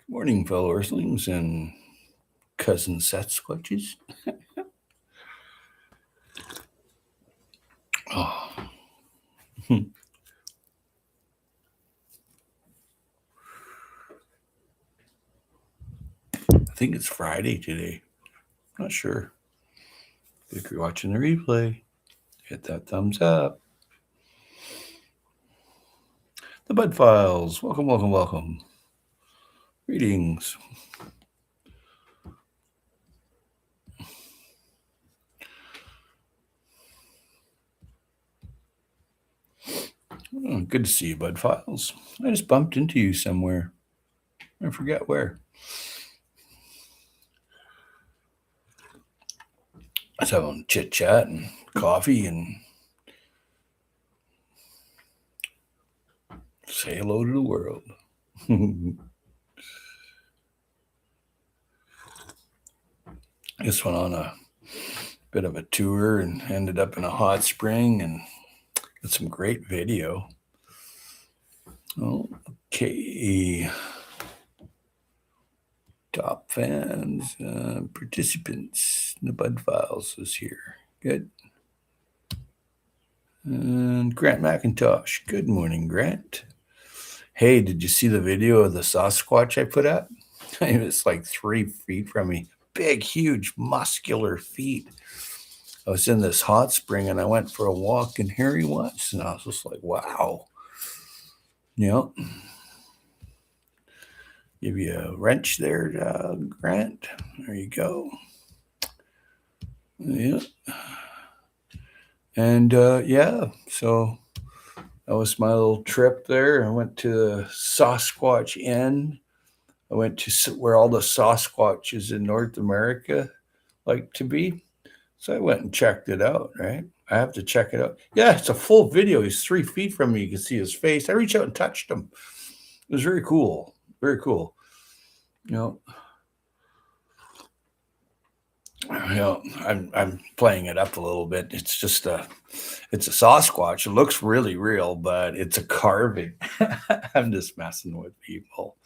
Morning, fellow earthlings and cousin Sasquatches. Oh, I think it's Friday today. Not sure. If you're watching the replay, hit that thumbs up. The Bud Files. Welcome, welcome, welcome. Greetings. Oh, good to see you, Bud Files. I just bumped into you somewhere. I forget where. I was having chit chat and coffee and say hello to the world. Just went on a bit of a tour and ended up in a hot spring and got some great video. Okay. Top fans, participants, the Bud Files is here. Good. And Grant McIntosh. Good morning, Grant. Hey, did you see the video of the Sasquatch I put up? It was like 3 feet from me. Big, huge, muscular feet. I was in this hot spring and I went for a walk and here he was. And I was just like, wow. Yep. Give you a wrench there, Grant. There you go. Yeah. And so that was my little trip there. I went to the Sasquatch Inn. I went to where all the Sasquatches in North America like to be. So I went and checked it out, right? I have to check it out. Yeah, it's a full video. He's 3 feet from me. You can see his face. I reached out and touched him. It was very cool. Very cool. I'm playing it up a little bit. It's just it's a Sasquatch. It looks really real, but it's a carving. I'm just messing with people.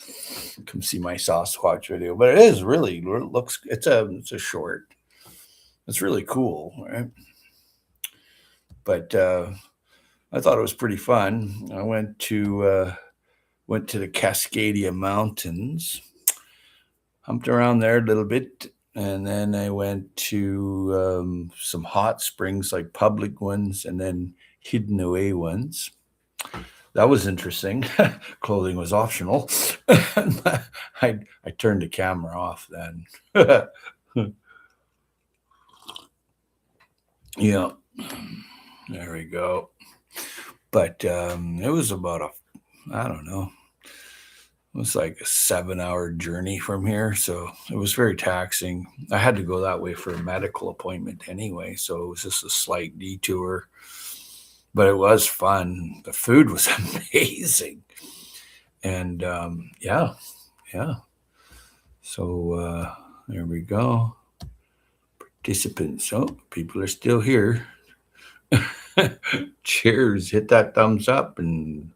Come see my Sasquatch video, but it is really looks. It's a short. It's really cool, right? But I thought it was pretty fun. I went to the Cascadia Mountains, humped around there a little bit. And then I went to some hot springs, like public ones, and then hidden away ones. That was interesting. Clothing was optional. I turned the camera off then. Yeah, there we go. But it was about I don't know. It was like a 7-hour journey from here. So it was very taxing. I had to go that way for a medical appointment anyway. So it was just a slight detour. But it was fun. The food was amazing. And yeah. So there we go. Participants. Oh, people are still here. Cheers. Hit that thumbs up and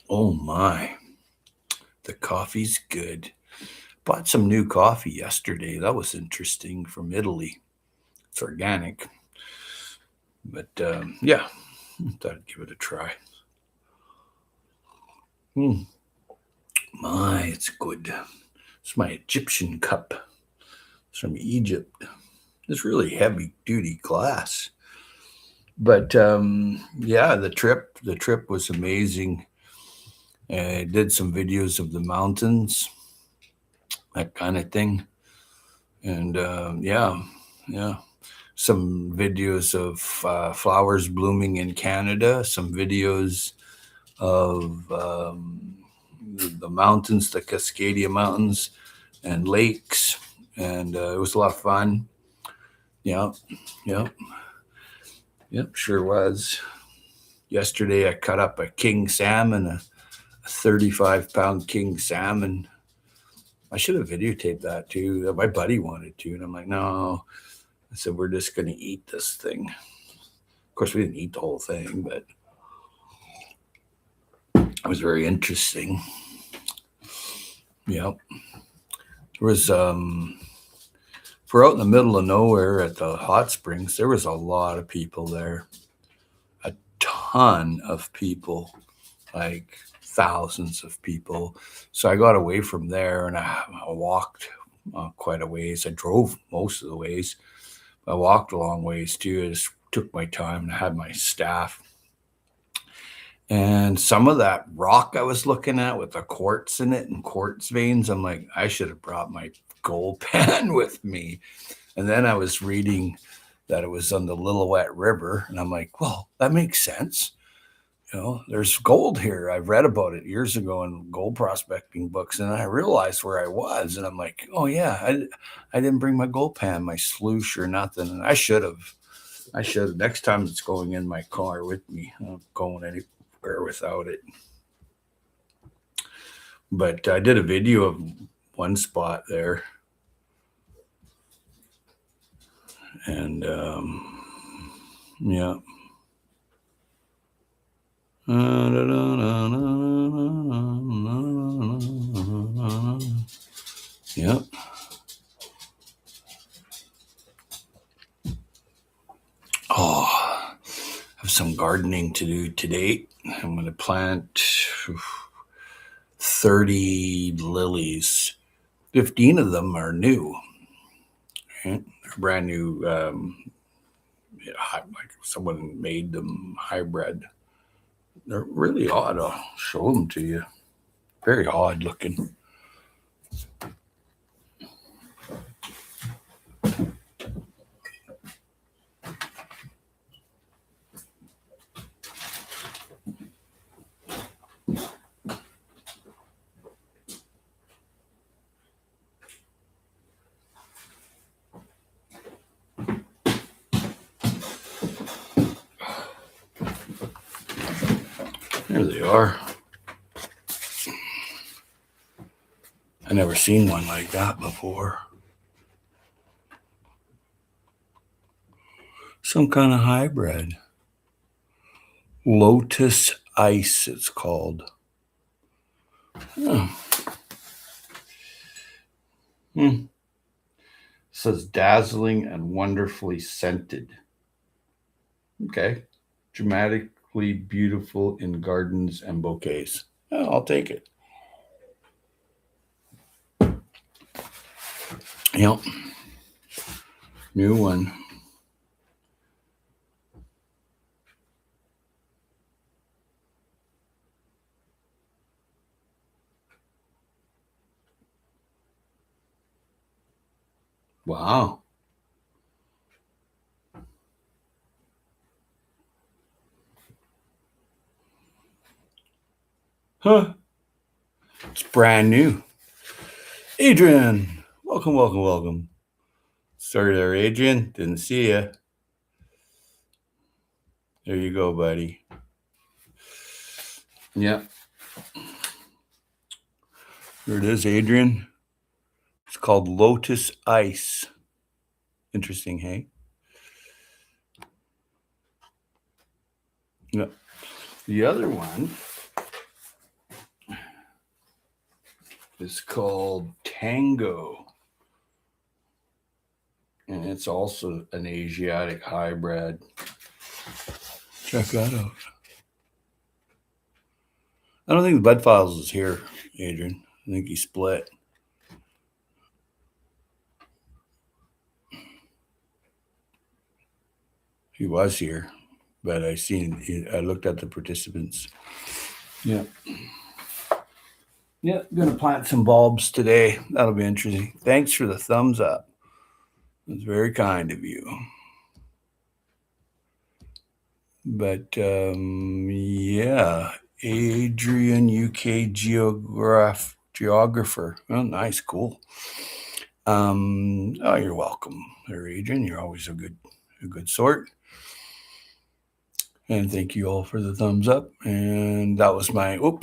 oh my, the coffee's good. Bought some new coffee yesterday. That was interesting, from Italy. It's organic. But yeah, thought I'd give it a try. My, it's good. It's my Egyptian cup. It's from Egypt. It's really heavy duty glass. But yeah, the trip was amazing. I did some videos of the mountains, that kind of thing. And yeah, some videos of flowers blooming in Canada, some videos of the mountains, the Cascadia Mountains, and lakes, and it was a lot of fun. Yep, sure was. Yesterday I cut up a king salmon, a 35-pound king salmon. I should have videotaped that too. My buddy wanted to, and I'm like, no. I said, we're just going to eat this thing. Of course, we didn't eat the whole thing, but It was very interesting. Yep. There was we're out in the middle of nowhere at the hot springs. There was a lot of people there. A ton of people, like thousands of people. So I got away from there and I walked quite a ways. I drove most of the ways. I walked a long ways too. I just took my time and had my staff. And some of that rock I was looking at with the quartz in it and quartz veins, I'm like, I should have brought my gold pen with me. And then I was reading that it was on the Lillooet River, and I'm like, well, that makes sense. You know, there's gold here. I've read about it years ago in gold prospecting books, and I realized where I was, and I'm like, oh yeah, I didn't bring my gold pan, my sloosh or nothing, and I should have. Next time it's going in my car with me. I'm not going anywhere without it. But I did a video of one spot there, and yeah. Yep. Oh, I have some gardening to do today. I'm going to plant 30 lilies. 15 of them are new. Right? They're brand new. Like someone made them hybrid. They're really odd. I'll show them to you. Very odd looking. There they are. I never seen one like that before. Some kind of hybrid. Lotus Ice, it's called. Oh. It says dazzling and wonderfully scented. Okay. Dramatically beautiful in gardens and bouquets. Oh, I'll take it. Yep. New one. Wow. Huh. It's brand new. Adrian. Welcome, welcome, welcome. Sorry there, Adrian. Didn't see you. There you go, buddy. Yep. Here it is, Adrian. It's called Lotus Ice. Interesting, hey? Yep. The other one is called Tango. And it's also an Asiatic hybrid. Check that out. I don't think the Bud Files is here, Adrian. I think he split. He was here, but I looked at the participants. Yeah. Yeah, I'm going to plant some bulbs today. That'll be interesting. Thanks for the thumbs up. It's very kind of you. But yeah, Adrian, UK geographer. Oh, nice, cool. Oh, you're welcome, there, Adrian. You're always a good sort. And thank you all for the thumbs up. And that was my. Oh,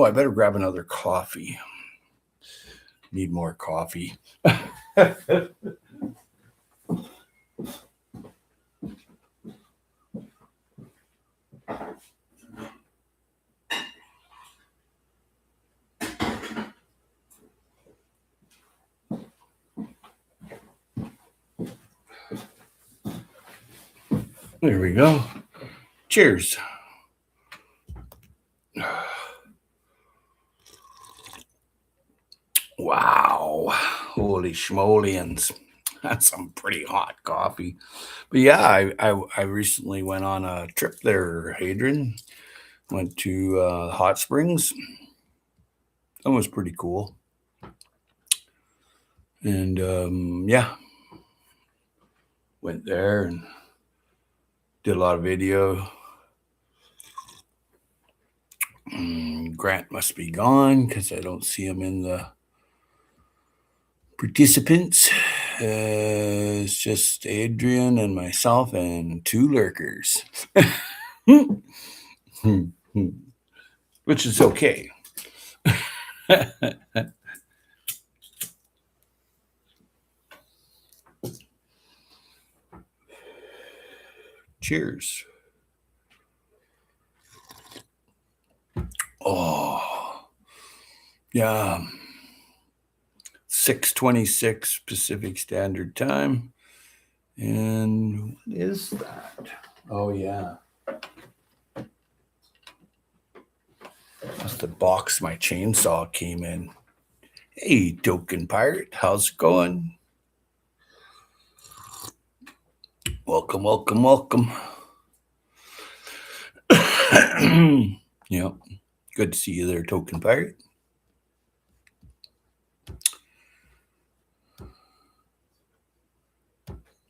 I better grab another coffee. Need more coffee. There we go. Cheers. Wow. Holy schmolians. That's some pretty hot coffee. But yeah, I recently went on a trip there, Hadrian. Went to Hot Springs. That was pretty cool. And yeah, went there and did a lot of video. Grant must be gone because I don't see him in the participants. It's just Adrian and myself and two lurkers, which is okay. Cheers. Oh, yeah. 6:26 Pacific Standard Time. And what is that? Oh, yeah. That's the box my chainsaw came in. Hey, token pirate, how's it going? Welcome, welcome, welcome. Yep. Good to see you there, token pirate.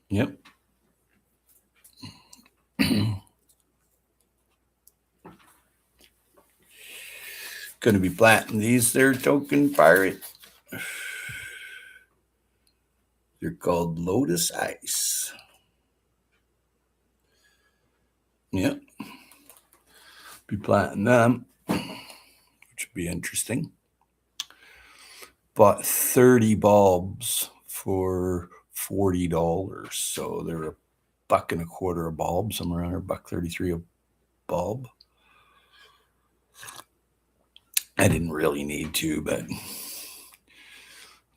Yep. Going to be planting these there, token pirate. They're called Lotus Ice. Yep. Be planting them, which would be interesting. Bought 30 bulbs for $40. So they're $1.25 a bulb, somewhere around $1.33 a bulb. I didn't really need to, but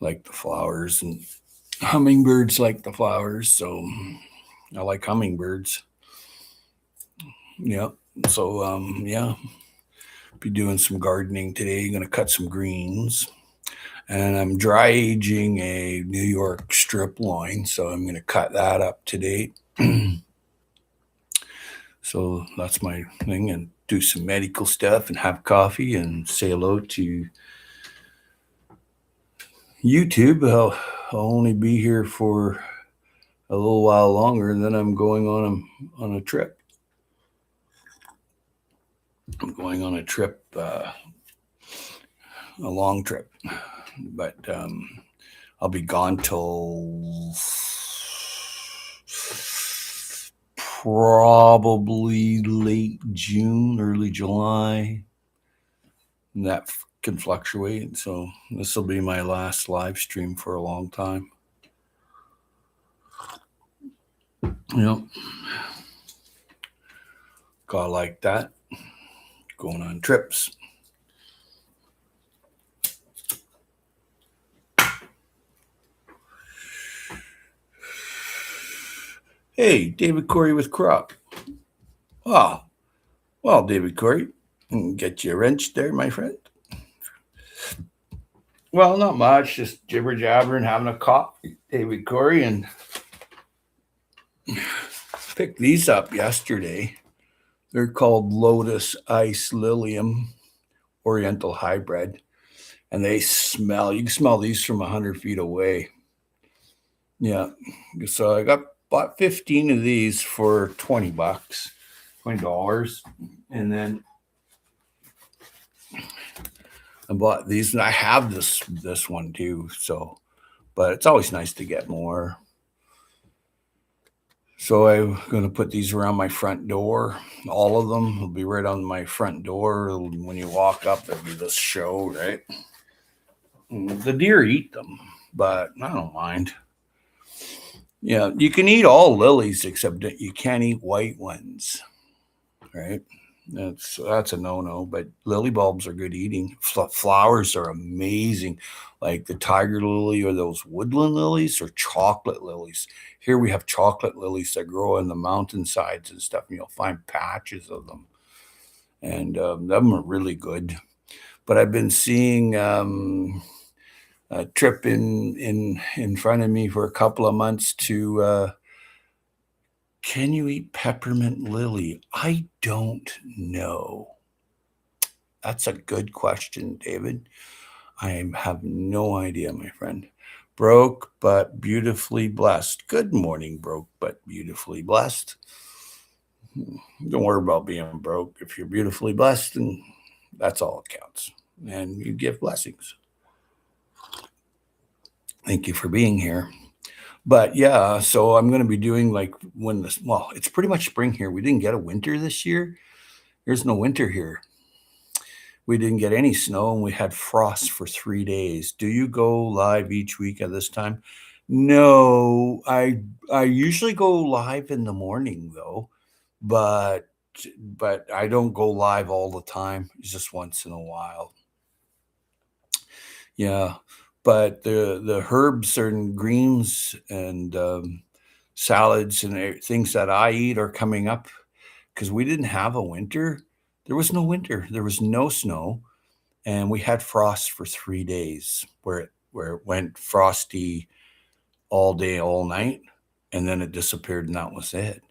like the flowers, and hummingbirds like the flowers, so I like hummingbirds. Yep. So yeah, be doing some gardening today. Gonna cut some greens, and I'm dry aging a New York strip loin, so I'm gonna cut that up today. So that's my thing, and do some medical stuff and have coffee and say hello to YouTube. I'll only be here for a little while longer, and then I'm going on a trip. I'm going on a trip, a long trip, but I'll be gone till probably late June, early July. And that can fluctuate. So this will be my last live stream for a long time. Yep. Got like that. Going on trips. Hey, David Corey with Crop. Oh, well, David Corey, get you a wrench there, my friend. Well, not much, just jibber jabber and having a coffee, David Corey, and picked these up yesterday. They're called Lotus Ice Lilium Oriental Hybrid, and they smell. You can smell these from 100 feet away. Yeah, so I bought 15 of these for $20, $20, and then I bought these, and I have this one too. So, but it's always nice to get more. So I'm going to put these around my front door. All of them will be right on my front door. When you walk up, there'll be this show, right? And the deer eat them, but I don't mind. Yeah, you can eat all lilies except that you can't eat white ones, right? That's a no-no. But lily bulbs are good eating. Flowers are amazing, like the tiger lily or those woodland lilies or chocolate lilies. Here we have chocolate lilies that grow in the mountainsides and stuff, and you'll find patches of them, and them are really good. But I've been seeing a trip in front of me for a couple of months to. Can you eat peppermint lily? I don't know. That's a good question, David. I have no idea, my friend. Broke but beautifully blessed. Good morning, broke but beautifully blessed. Don't worry about being broke. If you're beautifully blessed, and that's all that counts. And you give blessings. Thank you for being here. But yeah, so I'm going to be doing like when this, well, it's pretty much spring here. We didn't get a winter this year. There's no winter here. We didn't get any snow and we had frost for 3 days. Do you go live each week at this time? No, I usually go live in the morning though, but I don't go live all the time. It's just once in a while. Yeah, but the herbs and greens and salads and things that I eat are coming up because we didn't have a winter. There was no winter. There was no snow, and we had frost for 3 days, where it went frosty all day, all night, and then it disappeared, and that was it.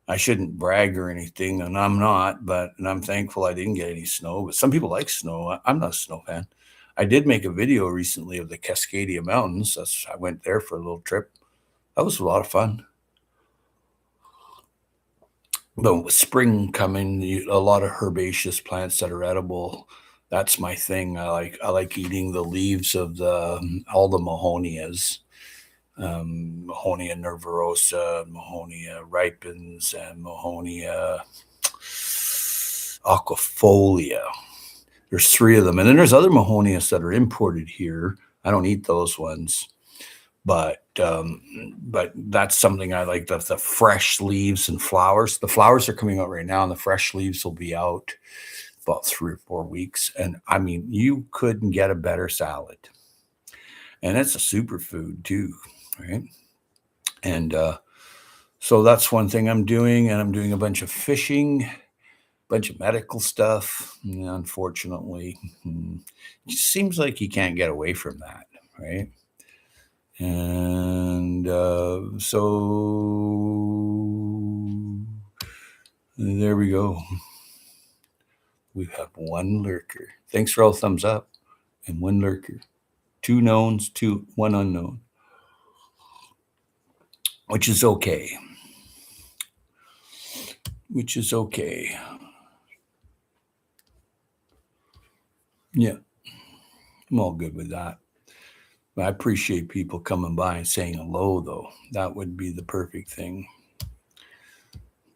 I shouldn't brag or anything, and I'm not, and I'm thankful I didn't get any snow. But some people like snow. I'm not a snow fan. I did make a video recently of the Cascadia Mountains. I went there for a little trip. That was a lot of fun. But with spring coming, a lot of herbaceous plants that are edible. That's my thing. I like eating the leaves of all the mahonias, Mahonia nervorosa, Mahonia ripens, and Mahonia aquafolia. There's three of them, and then there's other Mahonias that are imported here. I don't eat those ones, but that's something I like. The fresh leaves and flowers. The flowers are coming out right now, and the fresh leaves will be out about 3 or 4 weeks. And I mean, you couldn't get a better salad, and it's a superfood too, right? And so that's one thing I'm doing, and I'm doing a bunch of fishing, bunch of medical stuff. Unfortunately, it seems like you can't get away from that, right? And so there we go. We have one lurker. Thanks for all the thumbs up. And one lurker. 2 knowns, one unknown. Which is okay. Yeah, I'm all good with that. I appreciate people coming by and saying hello, though. That would be the perfect thing.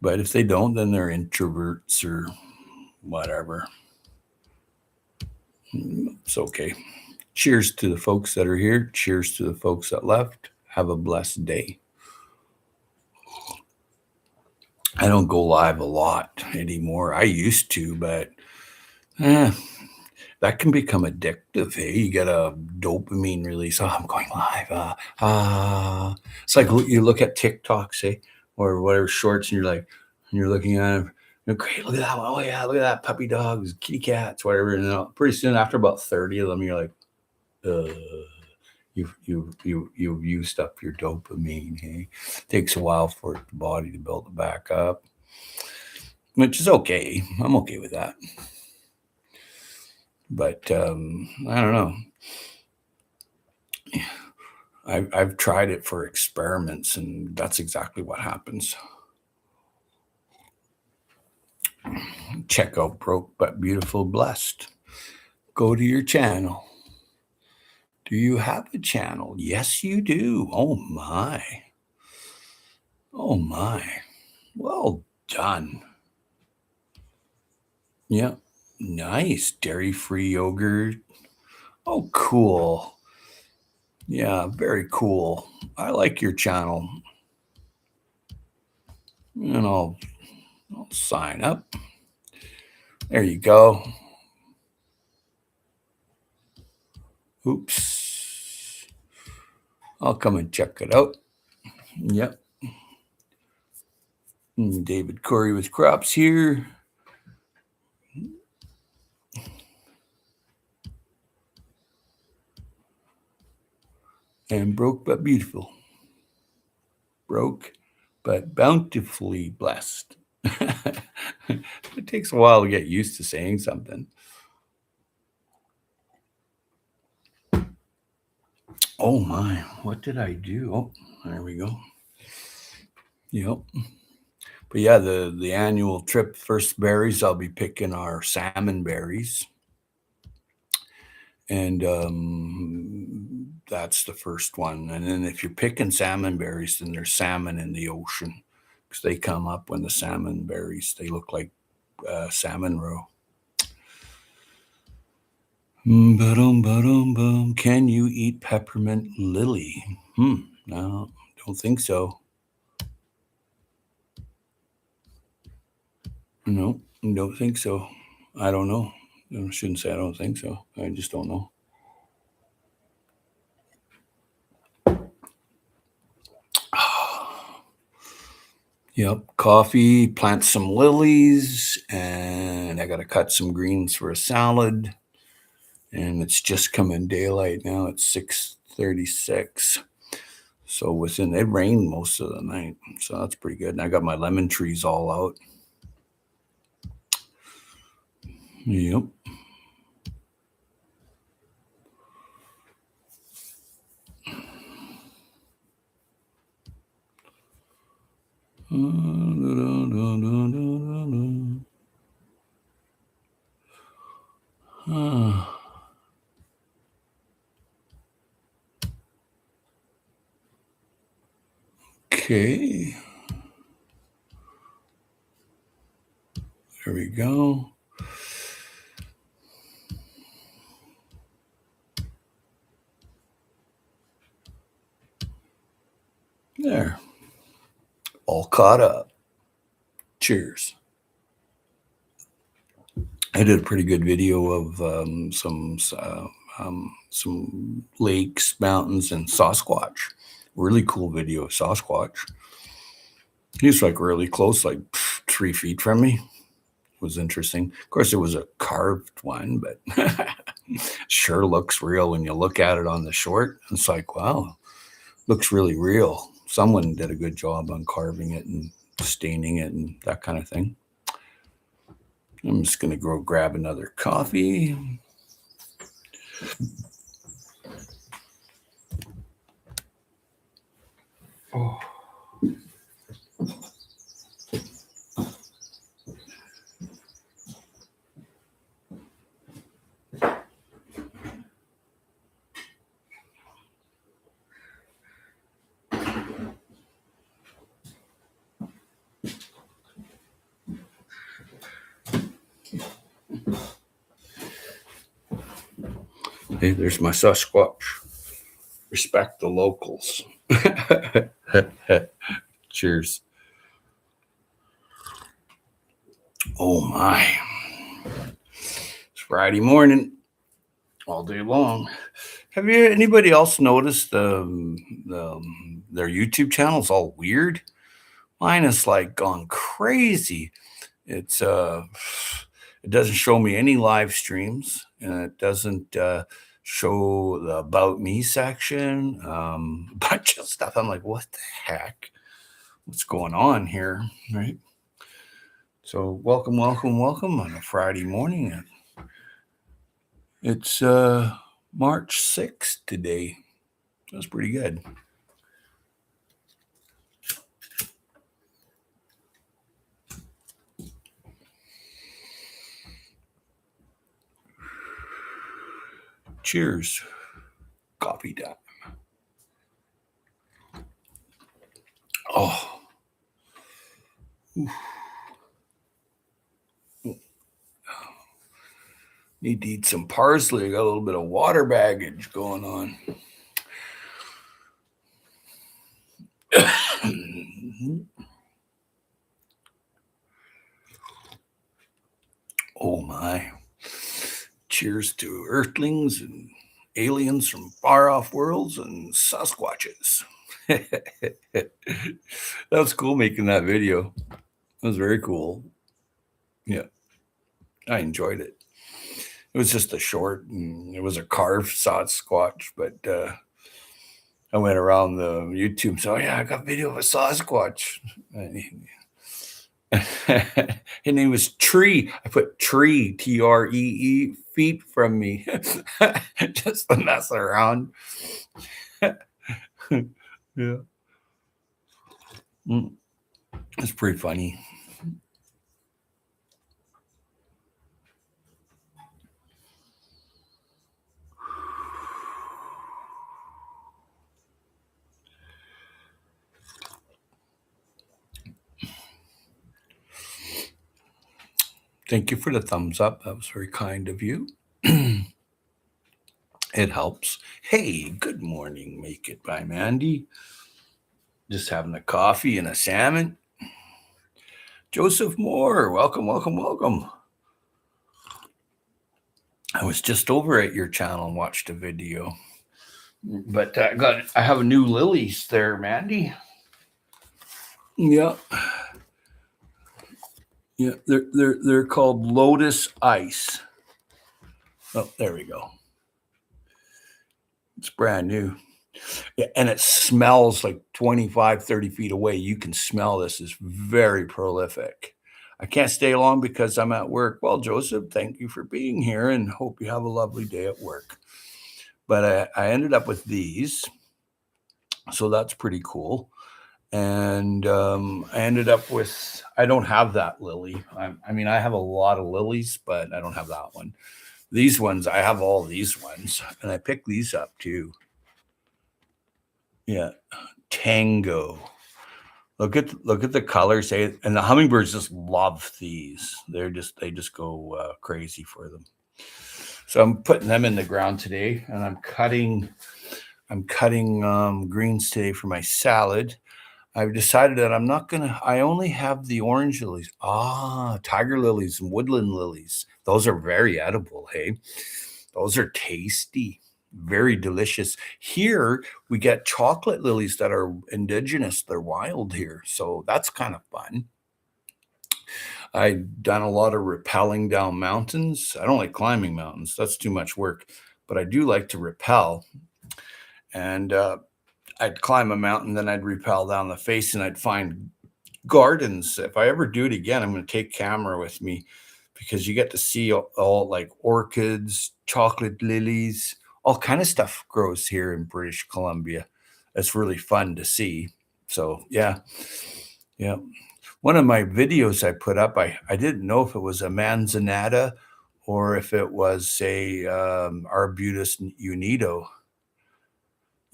But if they don't, then they're introverts or whatever. It's okay. Cheers to the folks that are here. Cheers to the folks that left. Have a blessed day. I don't go live a lot anymore. I used to, but that can become addictive. Hey, you get a dopamine release. Oh, I'm going live. It's like you look at TikTok, say, or whatever shorts, and you're looking at them. Great, look at that one. Oh yeah, look at that puppy dogs, kitty cats, whatever. And pretty soon, after about 30 of them, you're like, you've used up your dopamine. Hey, takes a while for the body to build it back up, which is okay. I'm okay with that. But I don't know. I've tried it for experiments, and that's exactly what happens. Check out Broke But Beautiful Blessed. Go to your channel. Do you have a channel? Yes, you do. Oh my. Oh my. Well done. Yeah. Nice. Dairy-free yogurt. Oh, cool. Yeah, very cool. I like your channel. And I'll sign up. There you go. Oops. I'll come and check it out. Yep. David Corey with crops here. And broke but beautiful. Broke but bountifully blessed. It takes a while to get used to saying something. Oh my, what did I do? Oh, there we go. Yep. But yeah, the annual trip, first berries, I'll be picking our salmon berries. And that's the first one. And then if you're picking salmon berries, then there's salmon in the ocean because they come up when the salmon berries, they look like salmon roe. Can you eat peppermint lily? No, don't think so. No, don't think so. I don't know. I shouldn't say I don't think so. I just don't know. Yep, coffee, plant some lilies, and I got to cut some greens for a salad. And it's just coming daylight now. It's 6:36. So it rained most of the night. So that's pretty good. And I got my lemon trees all out. Yep. Okay. There we go. There. All caught up. Cheers. I did a pretty good video of some lakes, mountains, and Sasquatch. Really cool video of Sasquatch. He's like really close, like 3 feet from me. It was interesting. Of course, it was a carved one, but sure looks real when you look at it on the short. It's like, wow, looks really real. Someone did a good job on carving it and staining it and that kind of thing. I'm just going to go grab another coffee. Oh. Hey, there's my Sasquatch. Respect the locals. Cheers. Oh my. It's Friday morning, all day long. Have anybody else noticed their YouTube channel's all weird? Mine is like gone crazy. It doesn't show me any live streams, and it doesn't show the about me section. A bunch of stuff. I'm like, what the heck? What's going on here? Right. So welcome on a Friday morning. It's March 6th today. That's pretty good. Cheers. Coffee time. Oh. Oof. Need to eat some parsley. Got a little bit of water baggage going on. Oh my. Cheers to earthlings and aliens from far off worlds and Sasquatches. That was cool making that video. It was very cool. Yeah, I enjoyed it. It was just a short, and it was a carved Sasquatch, but I went around the YouTube and said, "Oh yeah, I got video of a Sasquatch." His name was Tree. I put Tree, Tree, feet from me, just to mess around. Yeah, it's pretty funny. Thank you for the thumbs up. That was very kind of you. It helps. Hey, good morning. Make it by Mandy. Just having a coffee and a salmon. Joseph Moore, welcome, welcome, welcome. I was just over at your channel and watched a video, but I have a new lilies there, Mandy. Yeah, yeah, they're called Lotus Ice. Oh, there we go. It's brand new. Yeah, and it smells like 25, 30 feet away. You can smell this. It's very prolific. I can't stay long because I'm at work. Well, Joseph, thank you for being here and hope you have a lovely day at work. But I ended up with these. So that's pretty cool. And I ended up with, I don't have that lily. I mean, I have a lot of lilies, but I don't have that one. These ones, I have all these ones. And I picked these up too. Yeah, Tango. Look at the colors, and the hummingbirds just love these. They just go crazy for them. So I'm putting them in the ground today, and I'm cutting greens today for my salad. I've decided that I'm not gonna. I only have the orange lilies. Tiger lilies and woodland lilies. Those are very edible. Hey, those are tasty. Very delicious. Here we get chocolate lilies that are indigenous. They're wild here. So that's kind of fun. I've done a lot of rappelling down mountains. I don't like climbing mountains. That's too much work. But I do like to rappel. And I'd climb a mountain, then I'd rappel down the face and I'd find gardens. If I ever do it again, I'm going to take camera with me because you get to see all like orchids, chocolate lilies, all kind of stuff grows here in British Columbia. It's really fun to see. So yeah. One of my videos I put up, I didn't know if it was a manzanita or if it was a Arbutus unido.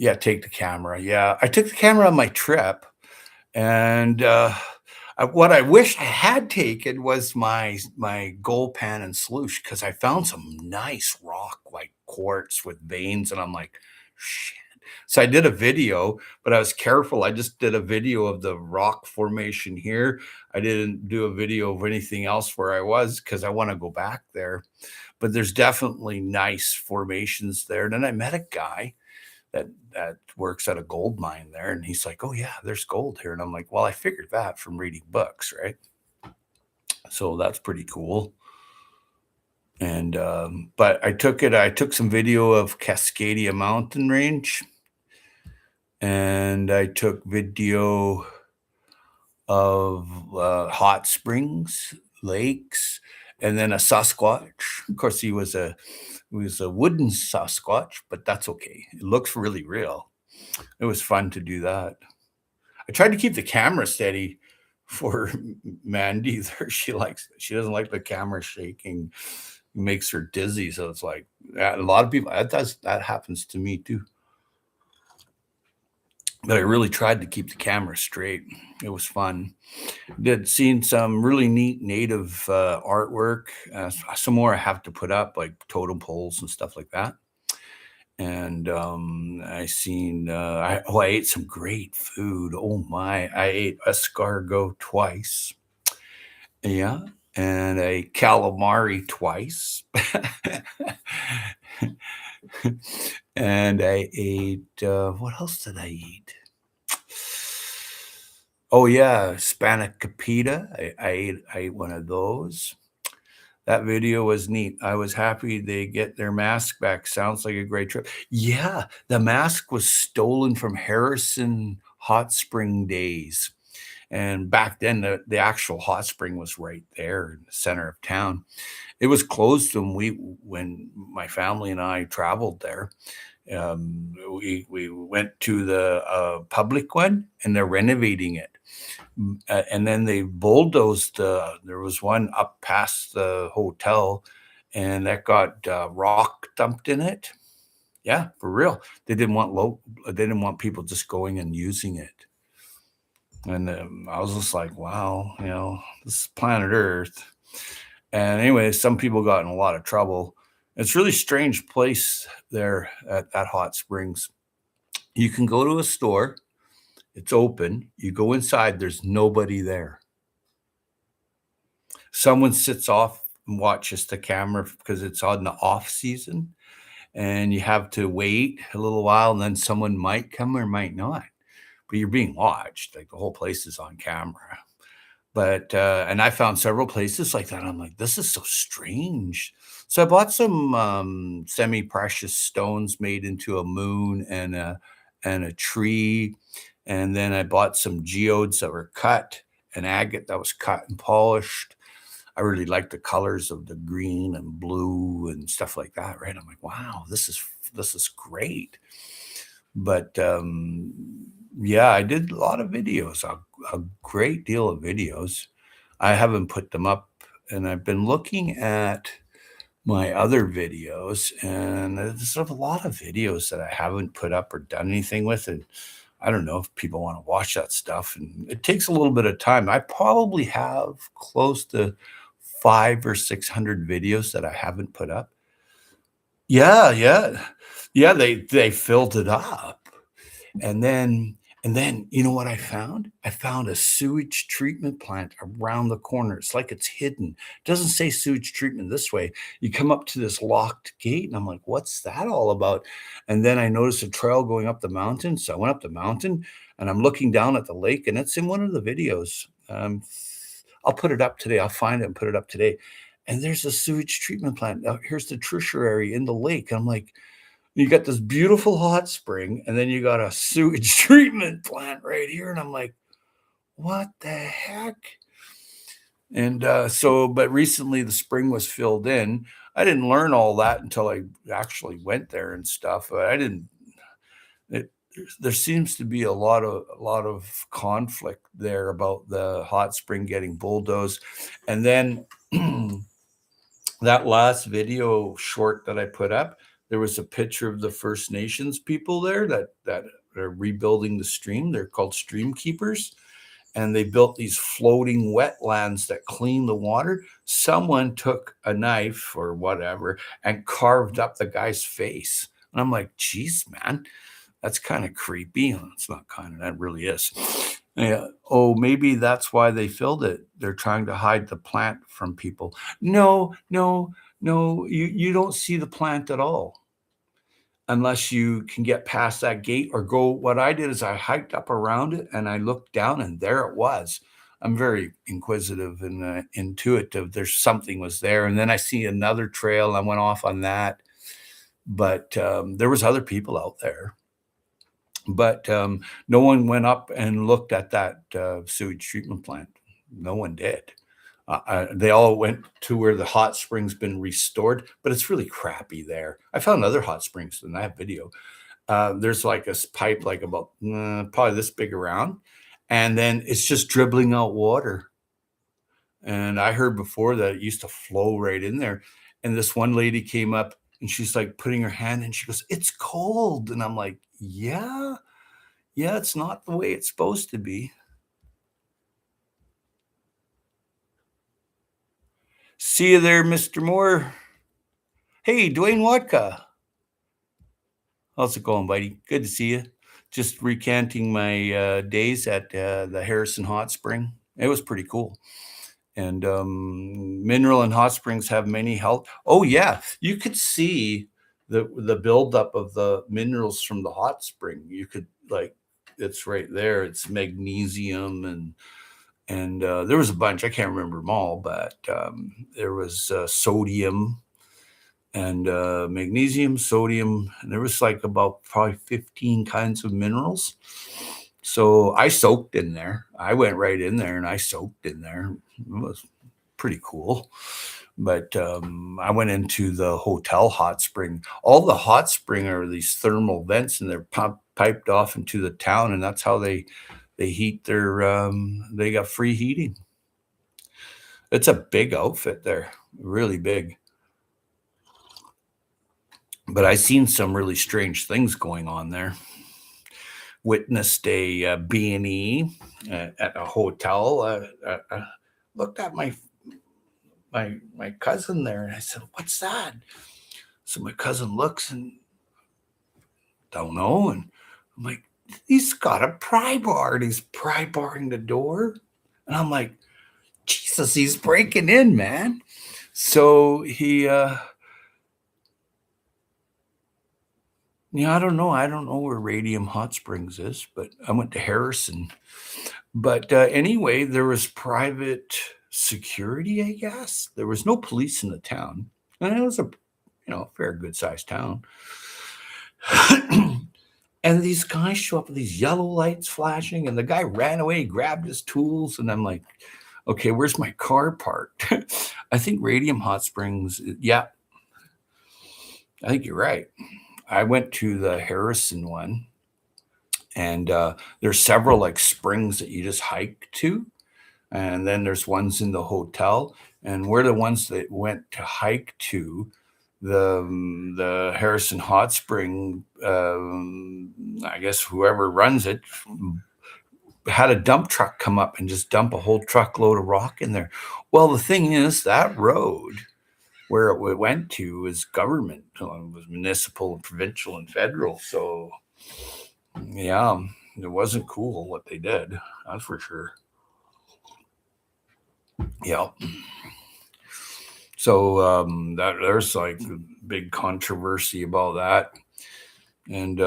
Yeah, take the camera. Yeah, I took the camera on my trip, and what I wish I had taken was my gold pan and sloosh because I found some nice rock like quartz with veins, and I'm like, shit. So I did a video, but I was careful. I just did a video of the rock formation here. I didn't do a video of anything else where I was because I want to go back there. But there's definitely nice formations there. And then I met a guy that works at a gold mine there, and he's like, "Oh yeah, there's gold here," and I'm like, "Well, I figured that from reading books, right?" So that's pretty cool. And but I took some video of Cascadia mountain range, and I took video of hot springs, lakes, and then a Sasquatch. Of course, he was a wooden Sasquatch, but that's okay. It looks really real. It was fun to do that. I tried to keep the camera steady for Mandy there. She doesn't like the camera shaking. It makes her dizzy. So it's like a lot of people that happens to me too. But I really tried to keep the camera straight. It was fun. Seen some really neat native artwork. Some more I have to put up, like totem poles and stuff like that. And I ate some great food. Oh my, I ate escargot twice. Yeah. and a calamari twice. And I ate, what else did I eat? Oh yeah, spanakopita. I ate one of those. That video was neat. I was happy they get their mask back. Sounds like a great trip. Yeah, the mask was stolen from Harrison Hot Spring days. And back then, the actual hot spring was right there in the center of town. It was closed when my family and I traveled there. We went to the public one, and they're renovating it. And then they bulldozed. There was one up past the hotel, and that got rock dumped in it. Yeah, for real. They didn't want people just going and using it. And I was just like, wow, this is planet Earth. And anyway, some people got in a lot of trouble. It's a really strange place there at Hot Springs. You can go to a store, it's open. You go inside, there's nobody there. Someone sits off and watches the camera because it's on the off season. And you have to wait a little while, and then someone might come or might not. But you're being watched. Like the whole place is on camera. But and I found several places like that. I'm like, this is so strange. So I bought some semi-precious stones made into a moon and a tree. And then I bought some geodes that were cut, an agate that was cut and polished. I really like the colors of the green and blue and stuff like that, right? I'm like, wow, this is great. But yeah, I did a lot of videos, a great deal of videos. I haven't put them up, and I've been looking at my other videos, and there's a lot of videos that I haven't put up or done anything with. And I don't know if people want to watch that stuff. And it takes a little bit of time. I probably have close to 500 or 600 videos that I haven't put up. Yeah, yeah. Yeah, they filled it up. And then you know what I found? I found a sewage treatment plant around the corner. It's like it's hidden. It doesn't say sewage treatment this way. You come up to this locked gate, and I'm like, what's that all about? And then I noticed a trail going up the mountain. So I went up the mountain, and I'm looking down at the lake, and it's in one of the videos. I'll put it up today. I'll find it and put it up today. And there's a sewage treatment plant. Now, here's the tertiary in the lake. I'm like, you got this beautiful hot spring, and then you got a sewage treatment plant right here. And I'm like, what the heck? And but recently the spring was filled in. I didn't learn all that until I actually went there and stuff. But I didn't. It, there seems to be a lot of conflict there about the hot spring getting bulldozed, and then that last video short that I put up, there was a picture of the First Nations people there that are rebuilding the stream. They're called stream keepers, and they built these floating wetlands that clean the water. Someone took a knife or whatever and carved up the guy's face. And I'm like, geez, man, that's kind of creepy. It's not kind of, that really is. Yeah. Oh, maybe that's why they filled it. They're trying to hide the plant from people. No, no, no. You don't see the plant at all unless you can get past that gate or go. What I did is I hiked up around it and I looked down, and there it was. I'm very inquisitive and intuitive. There's something was there, and then I see another trail. I went off on that, but there was other people out there. But no one went up and looked at that sewage treatment plant. No one did. They all went to where the hot spring's been restored, but it's really crappy there. I found other hot springs in that video. There's like a pipe, like about probably this big around, and then it's just dribbling out water. And I heard before that it used to flow right in there. And this one lady came up and she's like putting her hand in. She goes, "It's cold." And I'm like, yeah, yeah, it's not the way it's supposed to be. See you there, Mr. Moore. Hey, Dwayne Watka. How's it going, buddy? Good to see you. Just recanting my days at the Harrison Hot Spring. It was pretty cool. And mineral and hot springs have many health. Oh yeah, you could see the buildup of the minerals from the hot spring. You could like it's right there. It's magnesium and there was a bunch. I can't remember them all, but there was sodium and magnesium, sodium, and there was like about probably 15 kinds of minerals. So I soaked in there. I went right in there and I soaked in there. It was pretty cool. But I went into the hotel hot spring. All the hot spring are these thermal vents, and they're piped off into the town, and that's how they heat their. They got free heating. It's a big outfit there, really big. But I seen some really strange things going on there. Witnessed a B&E at a hotel. Looked at my cousin there, and I said, "What's that?" So my cousin looks and don't know, and I'm like, "He's got a pry bar, and he's pry barring the door," and I'm like, "Jesus, he's breaking in, man." So he, yeah, I don't know. I don't know where Radium Hot Springs is, but I went to Harrison. But anyway, there was private security, I guess. There was no police in the town, and it was a fair good sized town. And these guys show up with these yellow lights flashing, and the guy ran away, grabbed his tools, and I'm like, okay, where's my car parked? I think Radium Hot Springs, yeah, I think you're right. I went to the Harrison one, and there's several like springs that you just hike to, and then there's ones in the hotel, and we're the ones that went to hike to the Harrison Hot Spring. I guess whoever runs it had a dump truck come up and just dump a whole truckload of rock in there. Well, the thing is, that road where it went to was government. It was municipal and provincial and federal. So, yeah, it wasn't cool what they did. That's for sure. Yeah. So that there's like a big controversy about that. And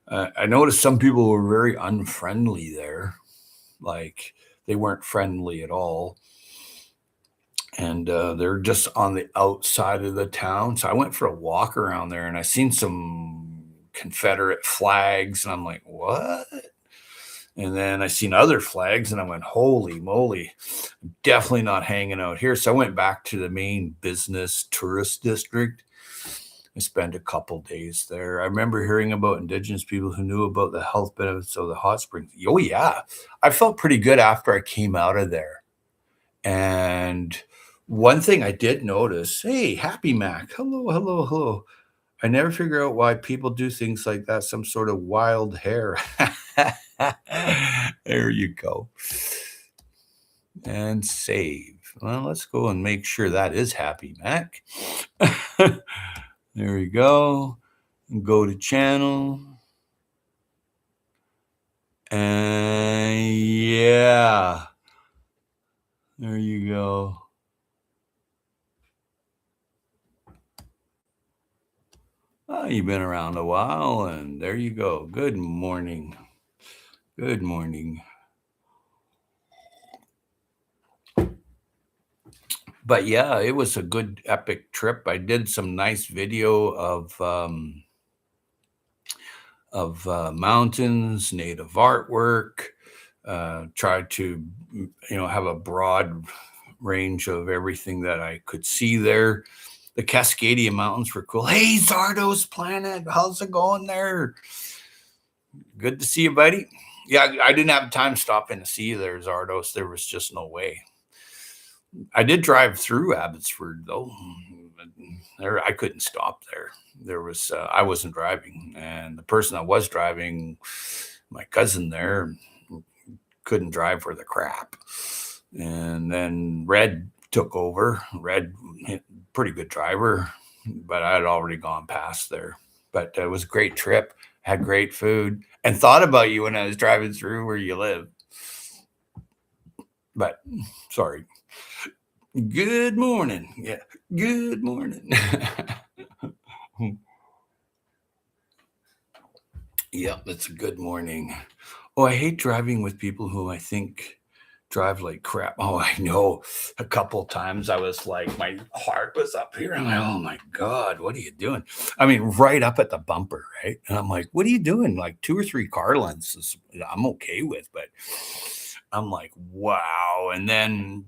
I noticed some people were very unfriendly there. Like they weren't friendly at all. And they're just on the outside of the town. So I went for a walk around there and I seen some Confederate flags, and I'm like, what? And then I seen other flags, and I went, holy moly, I'm definitely not hanging out here. So I went back to the main business tourist district. I spent a couple days there. I remember hearing about Indigenous people who knew about the health benefits of the hot springs. Oh, yeah. I felt pretty good after I came out of there. And one thing I did notice, hey, Happy Mac, hello, hello, hello. I never figure out why people do things like that, some sort of wild hair. There you go. And save. Well, let's go and make sure that is Happy Mac. There we go. Go to channel. And yeah. There you go. Oh, you've been around a while, and there you go. Good morning. Good morning. But yeah, it was a good epic trip. I did some nice video of mountains, native artwork. Tried to have a broad range of everything that I could see there. The Cascadia Mountains were cool. Hey, Zardos Planet, how's it going there? Good to see you, buddy. Yeah, I didn't have time stopping to see you there, Zardos. There was just no way. I did drive through Abbotsford though. There, I couldn't stop there. There was I wasn't driving, and the person that was driving, my cousin there, couldn't drive for the crap. And then Red took over. Red, pretty good driver, but I had already gone past there. But it was a great trip. Had great food, and thought about you when I was driving through where you live. But sorry. Good morning. Yeah. Good morning. Yeah, it's a good morning. Oh, I hate driving with people who I think drive like crap. Oh, I know. A couple times I was like, my heart was up here. I'm like, oh my God, what are you doing? I mean, right up at the bumper, right? And I'm like, what are you doing? Like 2 or 3 car lengths I'm okay with, but I'm like, wow. And then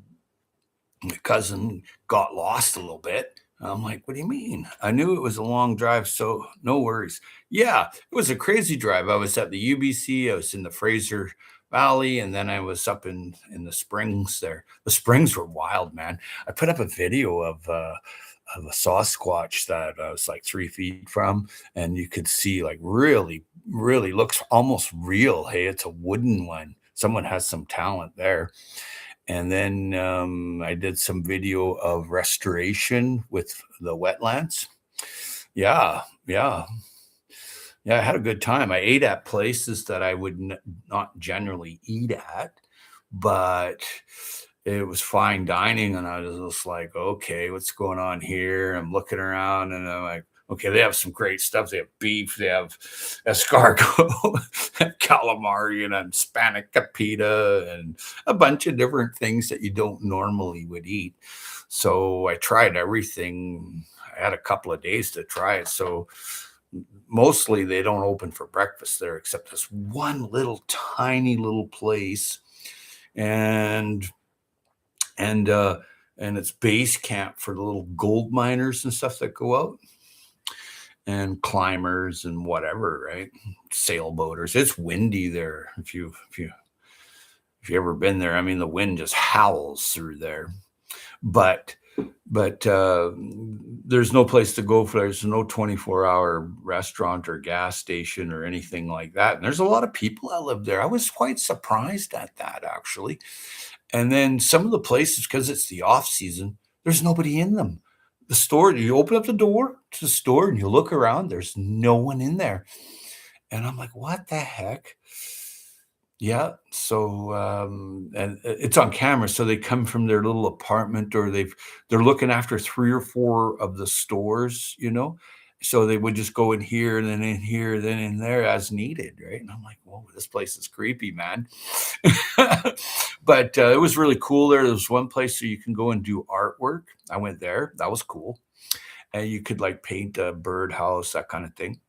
my cousin got lost a little bit. I'm like, what do you mean? I knew it was a long drive, so no worries. Yeah, it was a crazy drive. I was at the UBC, I was in the Fraser Valley, and then I was up in the springs there. The springs were wild, man. I put up a video of a Sasquatch that I was like 3 feet from, and you could see like really, really looks almost real. Hey, it's a wooden one. Someone has some talent there. And then I did some video of restoration with the wetlands. Yeah, yeah, yeah. I had a good time. I ate at places that I would not generally eat at, but it was fine dining. And I was just like, okay, what's going on here? I'm looking around and I'm like, okay, they have some great stuff. They have beef, they have escargot, calamari, and Hispanic capita, and a bunch of different things that you don't normally would eat. So I tried everything. I had a couple of days to try it. So mostly they don't open for breakfast there, except this one little tiny little place. And and uh and it's base camp for the little gold miners and stuff that go out and climbers and whatever, right? Sailboaters. It's windy there. If you ever been there, I mean, the wind just howls through there. But but there's no place to go for. There's no 24-hour restaurant or gas station or anything like that. And there's a lot of people that live there. I was quite surprised at that actually. And then some of the places, because it's the off season, there's nobody in them. The store, you open up the door to the store and you look around, there's no one in there. And I'm like, what the heck? Yeah. So and it's on camera. So they come from their little apartment or they're looking after 3 or 4 of the stores, you know. So they would just go in here and then in here, then in there as needed, right? And I'm like, whoa, this place is creepy, man. But it was really cool there. There was one place where you can go and do artwork. I went there. That was cool. And you could like paint a birdhouse, that kind of thing.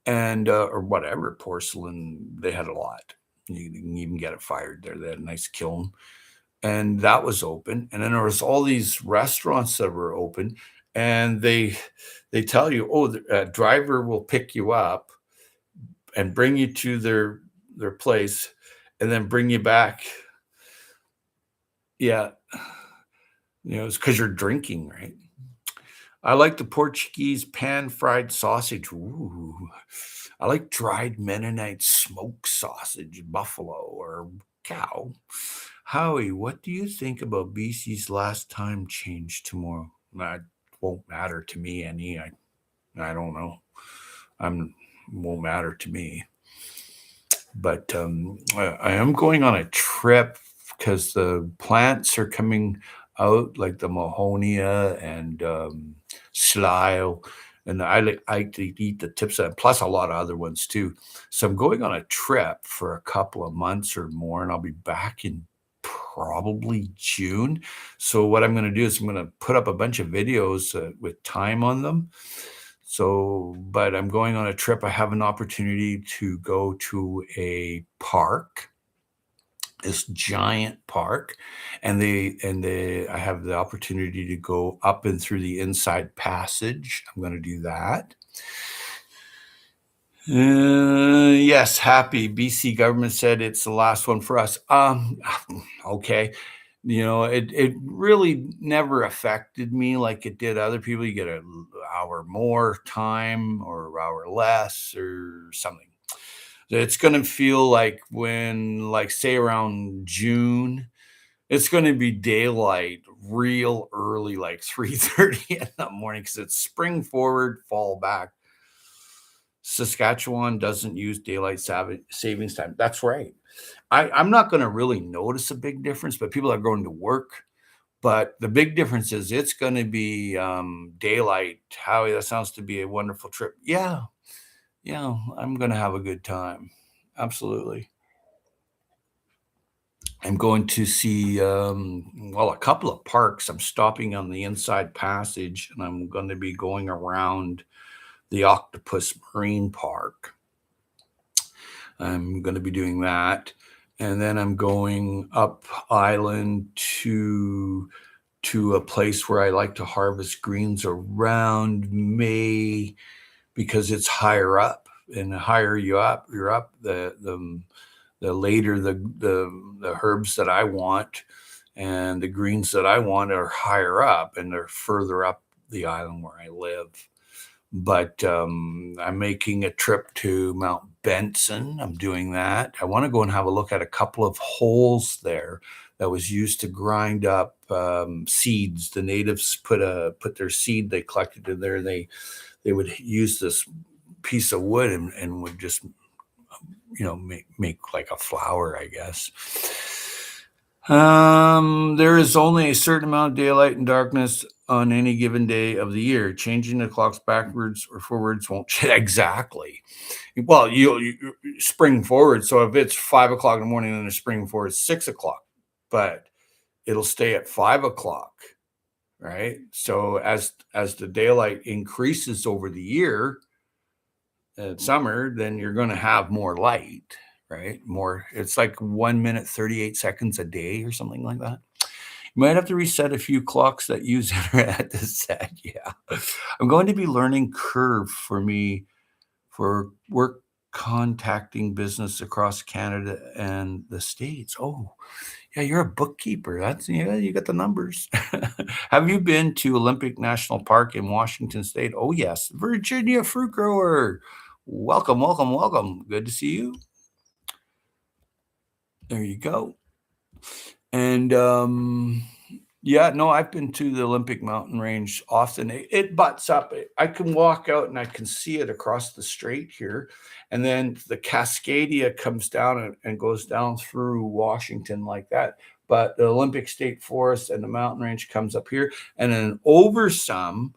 And or whatever, porcelain. They had a lot. You can even get it fired there. They had a nice kiln. And that was open. And then there was all these restaurants that were open. And they tell you, oh, the driver will pick you up and bring you to their place and then bring you back. Yeah, it's because you're drinking, right? I like the Portuguese pan-fried sausage. Ooh. I like dried Mennonite smoked sausage, buffalo or cow. Howie, what do you think about BC's last time change tomorrow? That won't matter to me any. I don't know. I'm won't matter to me. But I am going on a trip because the plants are coming out, like the Mahonia and Slough, and I like to eat the tips of it, plus a lot of other ones too. So I'm going on a trip for a couple of months or more, and I'll be back in probably June. So what I'm going to do is I'm going to put up a bunch of videos with time on them. So, but I'm going on a trip. I have an opportunity to go to a park, this giant park, and I have the opportunity to go up and through the inside passage. I'm going to do that. Yes, happy. BC government said it's the last one for us. Okay. It really never affected me like it did other people. You get an hour more time or an hour less or something. It's going to feel like when, like, say around June, it's going to be daylight real early, like 3:30 in the morning, because it's spring forward, fall back. Saskatchewan doesn't use daylight savings time. That's right. I'm not going to really notice a big difference, but people are going to work. But the big difference is it's going to be daylight. Howie, that sounds to be a wonderful trip. Yeah, yeah, I'm going to have a good time. Absolutely. I'm going to see, well, a couple of parks. I'm stopping on the Inside Passage, and I'm going to be going around the Octopus Marine Park. I'm going to be doing that. And then I'm going up island to a place where I like to harvest greens around May because it's higher up. And the higher you're up, the later the herbs that I want and the greens that I want are higher up, and they're further up the island where I live. But I'm making a trip to Mount Benson. I'm doing that. I want to go and have a look at a couple of holes there that was used to grind up seeds. The natives put their seed they collected in there. They would use this piece of wood and would just make like a flower, I guess. There is only a certain amount of daylight and darkness on any given day of the year. Changing the clocks backwards or forwards won't change. Exactly. Well, you spring forward. So if it's 5 o'clock in the morning and it's spring forward, 6 o'clock, but it'll stay at 5 o'clock, right? So as the daylight increases over the year, summer, then you're going to have more light, right? More, it's like 1 minute, 38 seconds a day or something like that. You might have to reset a few clocks that use internet to set. Yeah. I'm going to be learning Curve for work contacting business across Canada and the States. Oh, yeah, you're a bookkeeper. Yeah, you got the numbers. Have you been to Olympic National Park in Washington State? Oh, yes. Virginia fruit grower. Welcome, welcome, welcome. Good to see you. There you go. And yeah, no, I've been to the Olympic mountain range often. It butts up. I can walk out and I can see it across the strait here. And then the Cascadia comes down and goes down through Washington like that. But the Olympic State Forest and the mountain range comes up here. And then over some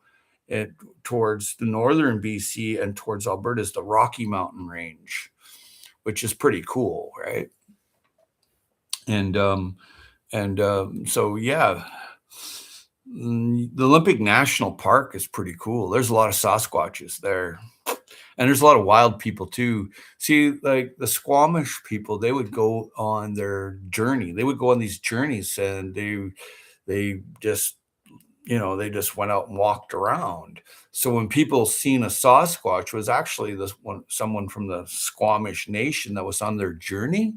towards the northern BC and towards Alberta is the Rocky Mountain Range, which is pretty cool, right? And so yeah, the Olympic National Park is pretty cool. There's a lot of Sasquatches there, and there's a lot of wild people too. See, like the Squamish people, they would go on their journey. They would go on these journeys, and they just they just went out and walked around. So when people seen a Sasquatch, it was actually someone from the Squamish Nation that was on their journey,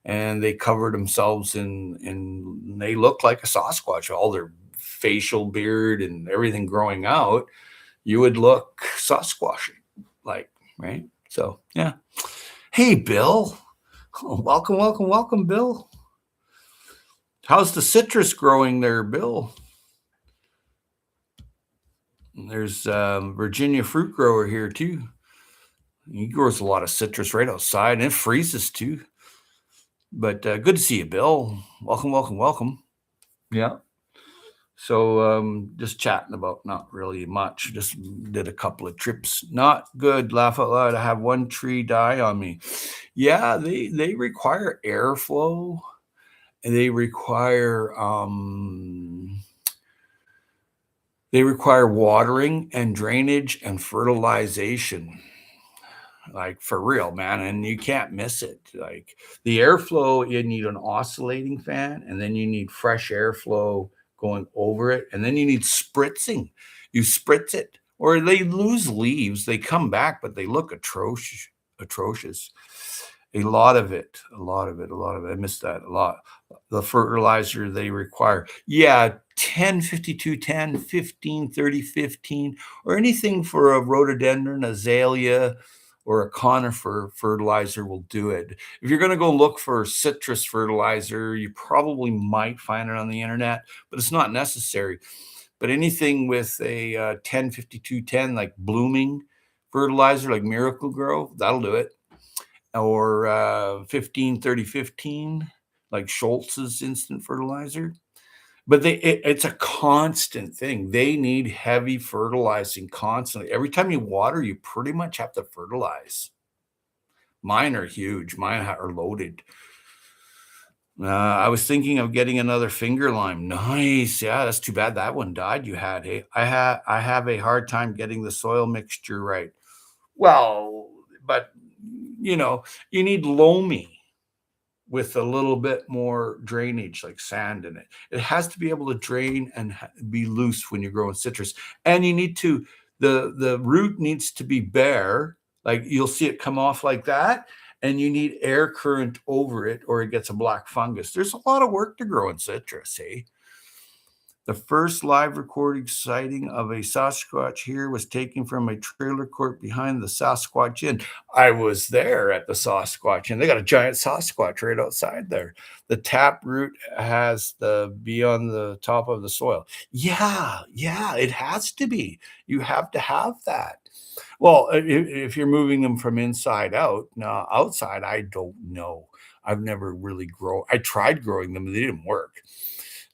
and they covered themselves in they looked like a Sasquatch, all their facial beard and everything growing out. You would look Sasquatch like, right? So yeah. Hey, Bill. Oh, welcome, welcome, welcome, Bill. How's the citrus growing there, Bill? There's Virginia fruit grower here too. He grows a lot of citrus right outside, and it freezes too. But good to see you, Bill. Welcome, welcome, welcome. Yeah. So just chatting about not really much. Just did a couple of trips. Not good. Laugh out loud. I have one tree die on me. Yeah, they require airflow. They require watering and drainage and fertilization. Like for real, man, and you can't miss it. Like the airflow, you need an oscillating fan, and then you need fresh airflow going over it, and then you need spritzing. You spritz it, or they lose leaves. They come back, but they look atrocious. Atrocious. A lot of it. I missed that a lot. The fertilizer they require. Yeah, 10, 52, 10, 15, 30, 15, or anything for a rhododendron, azalea, or a conifer fertilizer will do it. If you're going to go look for citrus fertilizer, you probably might find it on the internet, but it's not necessary. But anything with a 10, 52, 10, like blooming fertilizer like Miracle Grow, that'll do it. Or 15-30-15, like Schultz's instant fertilizer. But it's a constant thing. They need heavy fertilizing constantly. Every time you water, you pretty much have to fertilize. Mine are huge. Mine are loaded. I was thinking of getting another finger lime. Nice. Yeah, that's too bad that one died you had. Hey, I have a hard time getting the soil mixture right. Well, but you know, you need loamy with a little bit more drainage, like sand in it. It has to be able to drain and be loose when you're growing citrus. And you need to, the root needs to be bare, like you'll see it come off like that, and you need air current over it or it gets a black fungus. There's a lot of work to grow in citrus, eh? The first live recording sighting of a Sasquatch here was taken from a trailer court behind the Sasquatch Inn. I was there at the Sasquatch Inn. They got a giant Sasquatch right outside there. The tap root has the be on the top of the soil. Yeah, it has to be. You have to have that. Well, if you're moving them from inside out, now outside, I don't know. I've never really grown. I tried growing them, they didn't work.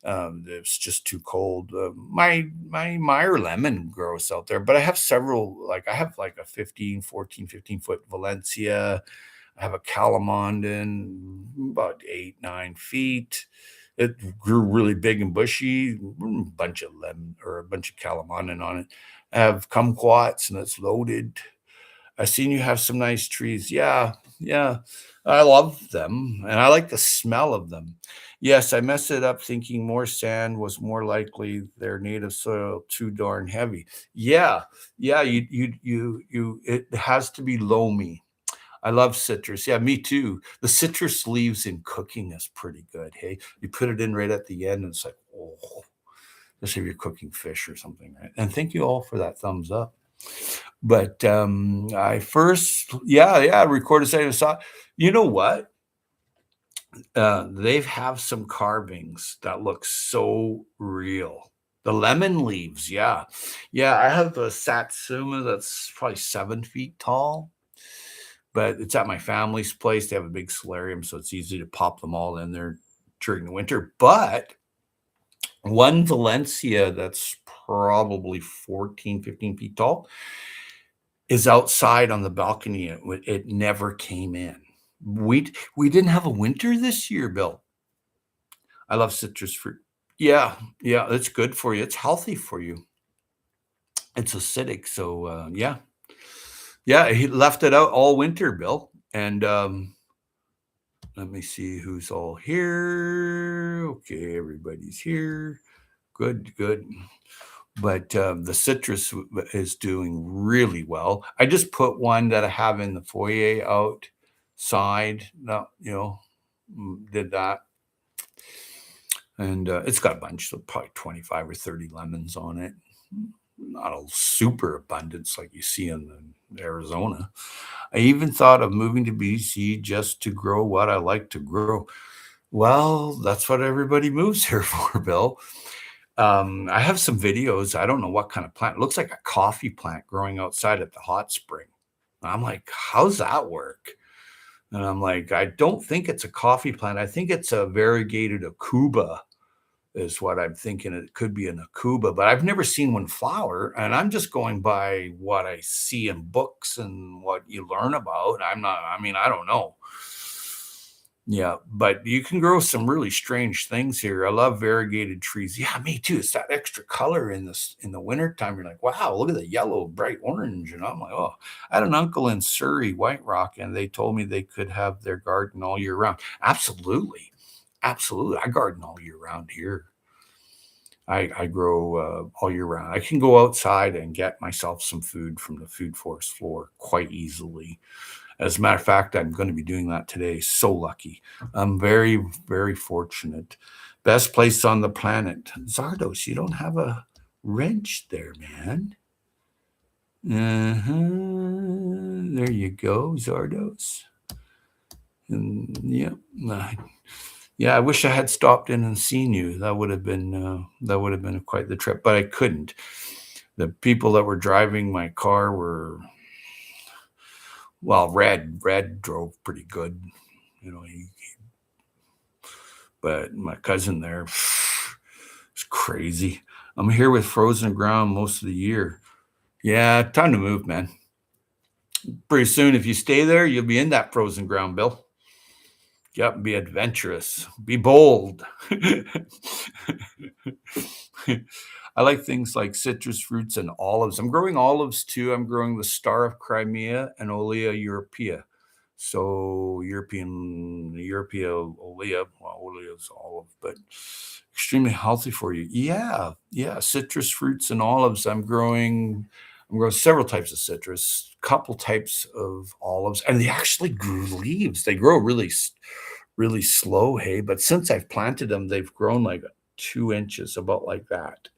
It's just too cold. My Meyer lemon grows out there, but I have several, like I have like a 15 foot Valencia. I have a Calamondin, about 8-9 feet. It grew really big and bushy, bunch of lemon or a bunch of Calamondin on it. I have kumquats and it's loaded. I seen you have some nice trees. Yeah, yeah. I love them and I like the smell of them. Yes, I messed it up thinking more sand was more likely their native soil too darn heavy. Yeah, yeah, it has to be loamy. I love citrus. Yeah, me too. The citrus leaves in cooking is pretty good. Hey, you put it in right at the end and it's like, oh, especially if you're cooking fish or something, right? And thank you all for that thumbs up. But I first, yeah, recorded saying saw. You know what? They have some carvings that look so real. The lemon leaves, yeah, yeah. I have a satsuma that's probably 7 feet tall, but it's at my family's place. They have a big solarium, so it's easy to pop them all in there during the winter. But one Valencia that's probably 14-15 feet tall is outside on the balcony. It never came in. We didn't have a winter this year, Bill. I love citrus fruit. Yeah, yeah, it's good for you. It's healthy for you. It's acidic, so yeah, yeah. He left it out all winter, Bill. And let me see who's all here. Okay, everybody's here. Good, good. But the citrus is doing really well. I just put one that I have in the foyer outside. No, did that. And it's got a bunch of probably 25 or 30 lemons on it. Not a super abundance like you see in Arizona. I even thought of moving to BC just to grow what I like to grow. Well, that's what everybody moves here for, Bill. I have some videos. I don't know what kind of plant. It looks like a coffee plant growing outside at the hot spring. I'm like, how's that work? And I'm like, I don't think it's a coffee plant. I think it's a variegated Akuba is what I'm thinking. It could be an Akuba, but I've never seen one flower. And I'm just going by what I see in books and what you learn about. I don't know. Yeah, but you can grow some really strange things here. I love variegated trees. Yeah, me too. It's that extra color in the wintertime. You're like, wow, look at the yellow, bright orange. And I'm like, oh, I had an uncle in Surrey, White Rock, and they told me they could have their garden all year round. Absolutely. Absolutely. I garden all year round here. I grow all year round. I can go outside and get myself some food from the food forest floor quite easily. As a matter of fact, I'm going to be doing that today. So lucky. I'm very, very fortunate. Best place on the planet. Zardos, you don't have a wrench there, man. There you go, Zardos. And yeah, I wish I had stopped in and seen you. That would have been quite the trip, but I couldn't. The people that were driving my car were Well, Red drove pretty good, you know. But my cousin there, it's crazy. I'm here with frozen ground most of the year. Yeah, time to move, man. Pretty soon, if you stay there, you'll be in that frozen ground, Bill. Yep, be adventurous, be bold. I like things like citrus fruits and olives. I'm growing olives too. I'm growing the Star of Crimea and Olea europea. So Europea Olea, well, Olea is olive, but extremely healthy for you. Yeah, citrus fruits and olives. I'm growing several types of citrus, couple types of olives, and they actually grew leaves. They grow really slow, hey, but since I've planted them, they've grown like 2 inches, about like that.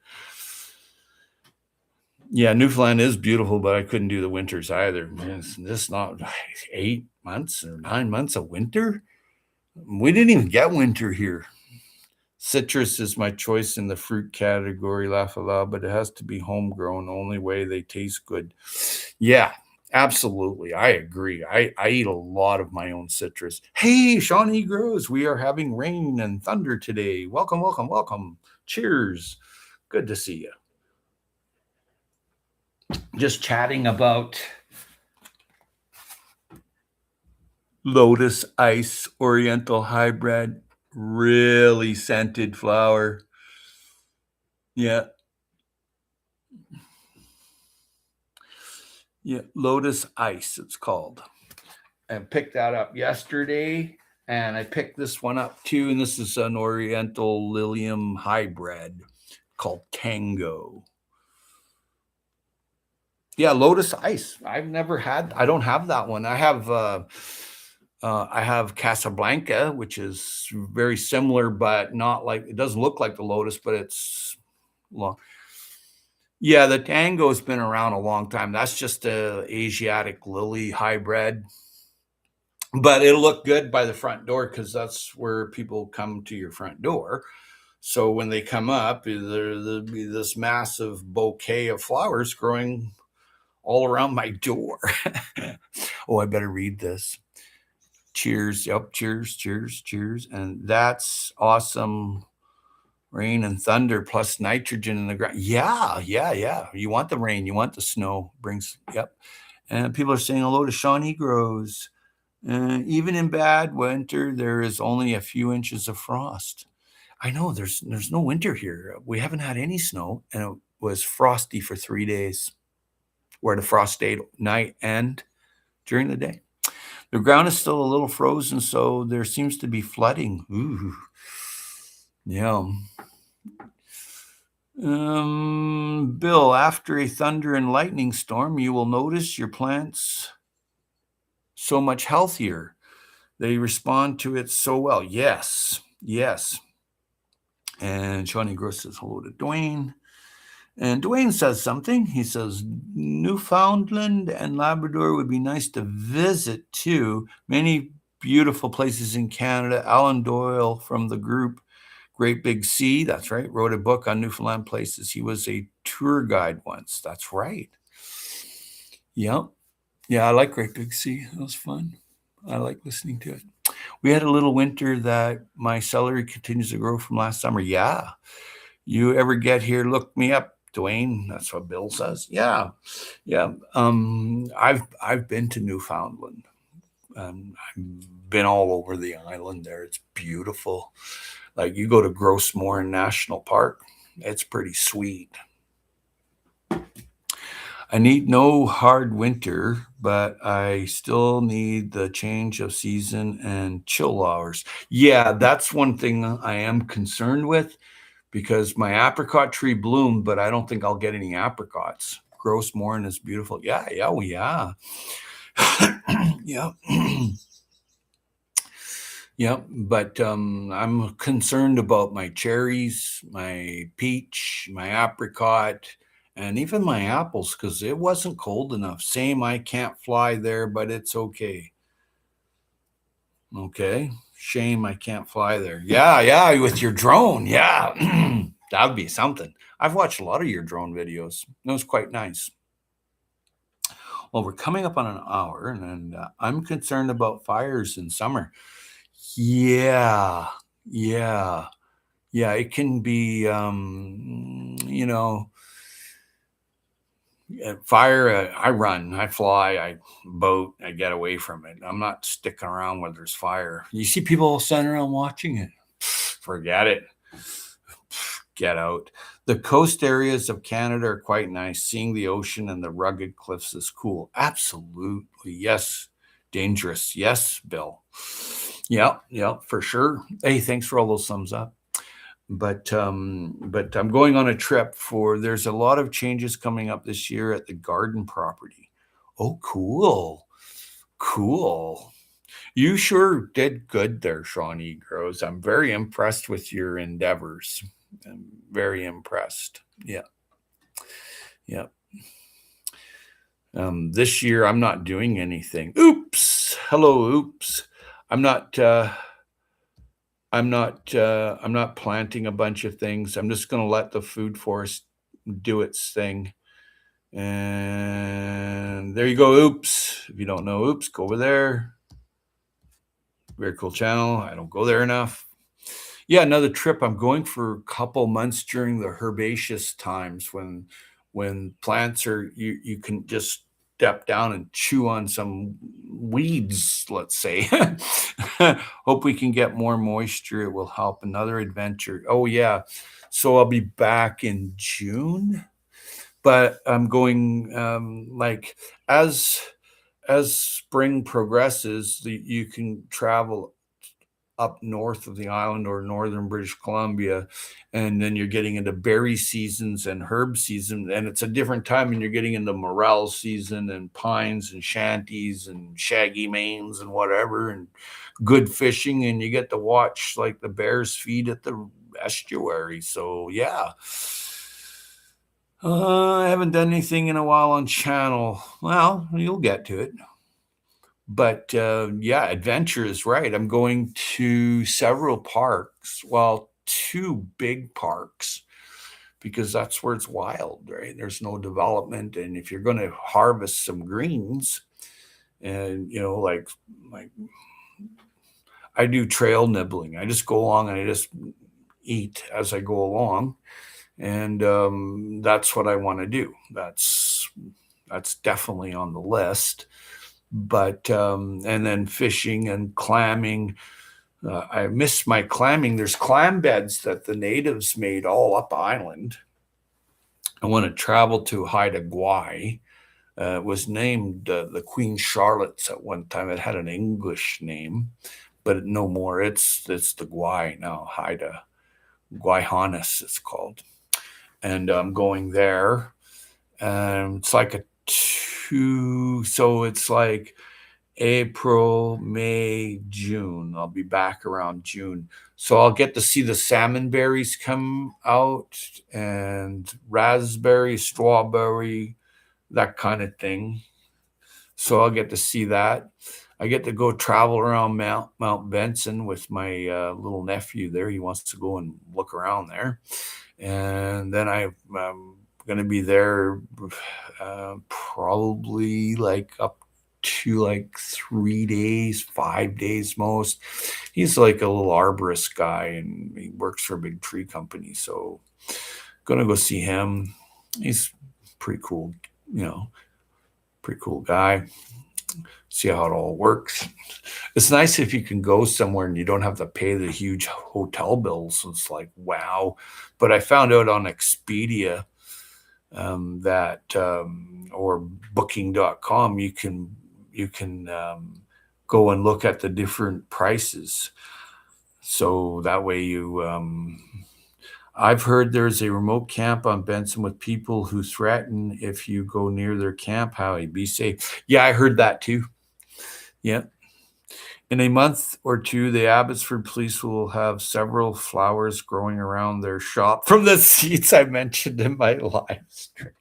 Yeah, Newfoundland is beautiful, but I couldn't do the winters either. Man, it's this not 8 months or 9 months of winter. We didn't even get winter here. Citrus is my choice in the fruit category, laugh aloud, but it has to be homegrown. Only way they taste good. Yeah, absolutely. I agree. I eat a lot of my own citrus. Hey, Shawnee Grows, we are having rain and thunder today. Welcome, welcome, welcome. Cheers. Good to see you. Just chatting about Lotus Ice Oriental Hybrid, really scented flower. Yeah. Yeah, Lotus Ice, it's called. I picked that up yesterday, and I picked this one up too. And this is an Oriental Lilium hybrid called Tango. Yeah, Lotus Ice. I don't have that one. I have Casablanca, which is very similar, but not like, it doesn't look like the Lotus, but it's long. Yeah, the Tango's been around a long time. That's just a Asiatic lily hybrid. But it'll look good by the front door because that's where people come to your front door. So when they come up, there'll be this massive bouquet of flowers growing all around my door. Oh, I better read this. Cheers. Yep. Cheers, cheers, cheers. And that's awesome. Rain and thunder plus nitrogen in the ground. Yeah. You want the rain, you want the snow. Yep. And people are saying hello to Shawnee Grows. Even in bad winter, there is only a few inches of frost. I know there's no winter here. We haven't had any snow, and it was frosty for 3 days, where the frost stayed night and during the day. The ground is still a little frozen, so there seems to be flooding. Ooh, yeah. Bill, after a thunder and lightning storm, you will notice your plants so much healthier. They respond to it so well. Yes. And Shawnee Gross says hello to Dwayne. And Dwayne says something. He says, Newfoundland and Labrador would be nice to visit too. Many beautiful places in Canada. Alan Doyle from the group Great Big Sea, that's right, wrote a book on Newfoundland places. He was a tour guide once. That's right. Yep. Yeah, I like Great Big Sea. That was fun. I like listening to it. We had a little winter that my celery continues to grow from last summer. Yeah. You ever get here, look me up, Dwayne. That's what Bill says. Yeah. I've been to Newfoundland. I've been all over the island there. It's beautiful. Like you go to Grossmoor National Park, it's pretty sweet. I need no hard winter, but I still need the change of season and chill hours. Yeah, that's one thing I am concerned with because my apricot tree bloomed, but I don't think I'll get any apricots. Grossmoor is beautiful. Yeah. Yeah. Yeah, but I'm concerned about my cherries, my peach, my apricot, and even my apples because it wasn't cold enough. Same, I can't fly there, but it's okay. Okay, shame I can't fly there. Yeah, with your drone. Yeah, that would be something. I've watched a lot of your drone videos. It was quite nice. Well, we're coming up on an hour, and I'm concerned about fires in summer. Yeah, yeah, yeah. It can be, fire. I run, I fly, I boat, I get away from it. I'm not sticking around when there's fire. You see people standing around watching it. Forget it. Get out. The coast areas of Canada are quite nice. Seeing the ocean and the rugged cliffs is cool. Absolutely. Yes. Dangerous. Yes, Bill. Yeah, yeah, for sure. Hey, thanks for all those thumbs up. But I'm going on a trip there's a lot of changes coming up this year at the garden property. Oh, cool. Cool. You sure did good there, Shawnee Grows. I'm very impressed with your endeavors. I'm very impressed. Yeah. Yeah. This year I'm not doing anything. Oops. Hello, oops. I'm not planting a bunch of things. I'm just gonna let the food forest do its thing. And there you go, oops. If you don't know oops, go over there. Very cool channel. I don't go there enough. Yeah, another trip. I'm going for a couple months during the herbaceous times when plants are you can just step down and chew on some weeds, let's say. Hope we can get more moisture. It will help. Another adventure. Oh yeah. So I'll be back in June, but I'm going like as spring progresses, you can travel up north of the island or northern British Columbia, and then you're getting into berry seasons and herb season, and it's a different time, and you're getting into morel season and pines and shanties and shaggy manes and whatever, and good fishing, and you get to watch like the bears feed at the estuary. So yeah. I haven't done anything in a while on channel. Well, you'll get to it. But yeah, adventure is right. I'm going to several parks. Well, two big parks because that's where it's wild, right? There's no development, and if you're going to harvest some greens, and like I do trail nibbling. I just go along and I just eat as I go along, and that's what I want to do. That's definitely on the list. But and then fishing and clamming. I miss my clamming. There's clam beds that the natives made all up island. I want to travel to Haida Gwaii. It was named the Queen Charlotte's at one time. It had an English name, but no more. It's the Gwaii now. Haida Gwaii it's called. And I'm going there. It's like so it's like April, May, June. I'll be back around June. So I'll get to see the salmon berries come out and raspberry, strawberry, that kind of thing. So I'll get to see that. I get to go travel around Mount Benson with my little nephew there. He wants to go and look around there. And then I'm going to be there probably like up to like 3 days, 5 days most. He's like a little arborist guy, and he works for a big tree company. So gonna go see him. He's pretty cool, pretty cool guy. See how it all works. It's nice if you can go somewhere and you don't have to pay the huge hotel bills. It's like, wow. But I found out on Expedia that or booking.com, you can go and look at the different prices. So that way I've heard there's a remote camp on Benson with people who threaten if you go near their camp. Howie, be safe. Yeah, I heard that too. Yeah. In a month or two, the Abbotsford police will have several flowers growing around their shop from the seeds I mentioned in my live stream.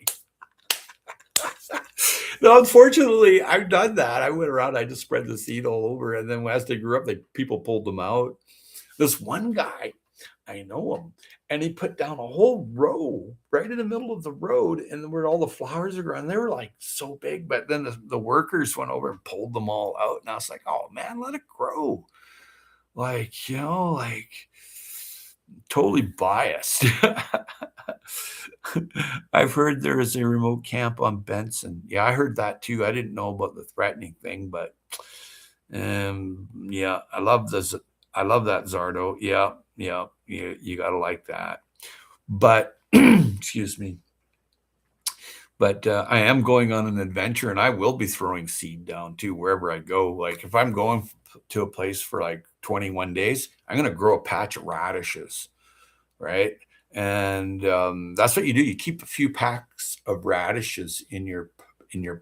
No, unfortunately, I've done that. I went around, I just spread the seed all over, and then as they grew up, people pulled them out. This one guy, I know him. And he put down a whole row right in the middle of the road, and where all the flowers are growing. They were like so big, but then the workers went over and pulled them all out. And I was like, oh man, let it grow. Like, like totally biased. I've heard there is a remote camp on Benson. Yeah, I heard that too. I didn't know about the threatening thing, but yeah, I love this. I love that Zardo. Yeah, yeah, you gotta like that. But excuse me. But I am going on an adventure, and I will be throwing seed down too wherever I go. Like if I'm going to a place for like 21 days, I'm gonna grow a patch of radishes, right? And that's what you do. You keep a few packs of radishes in your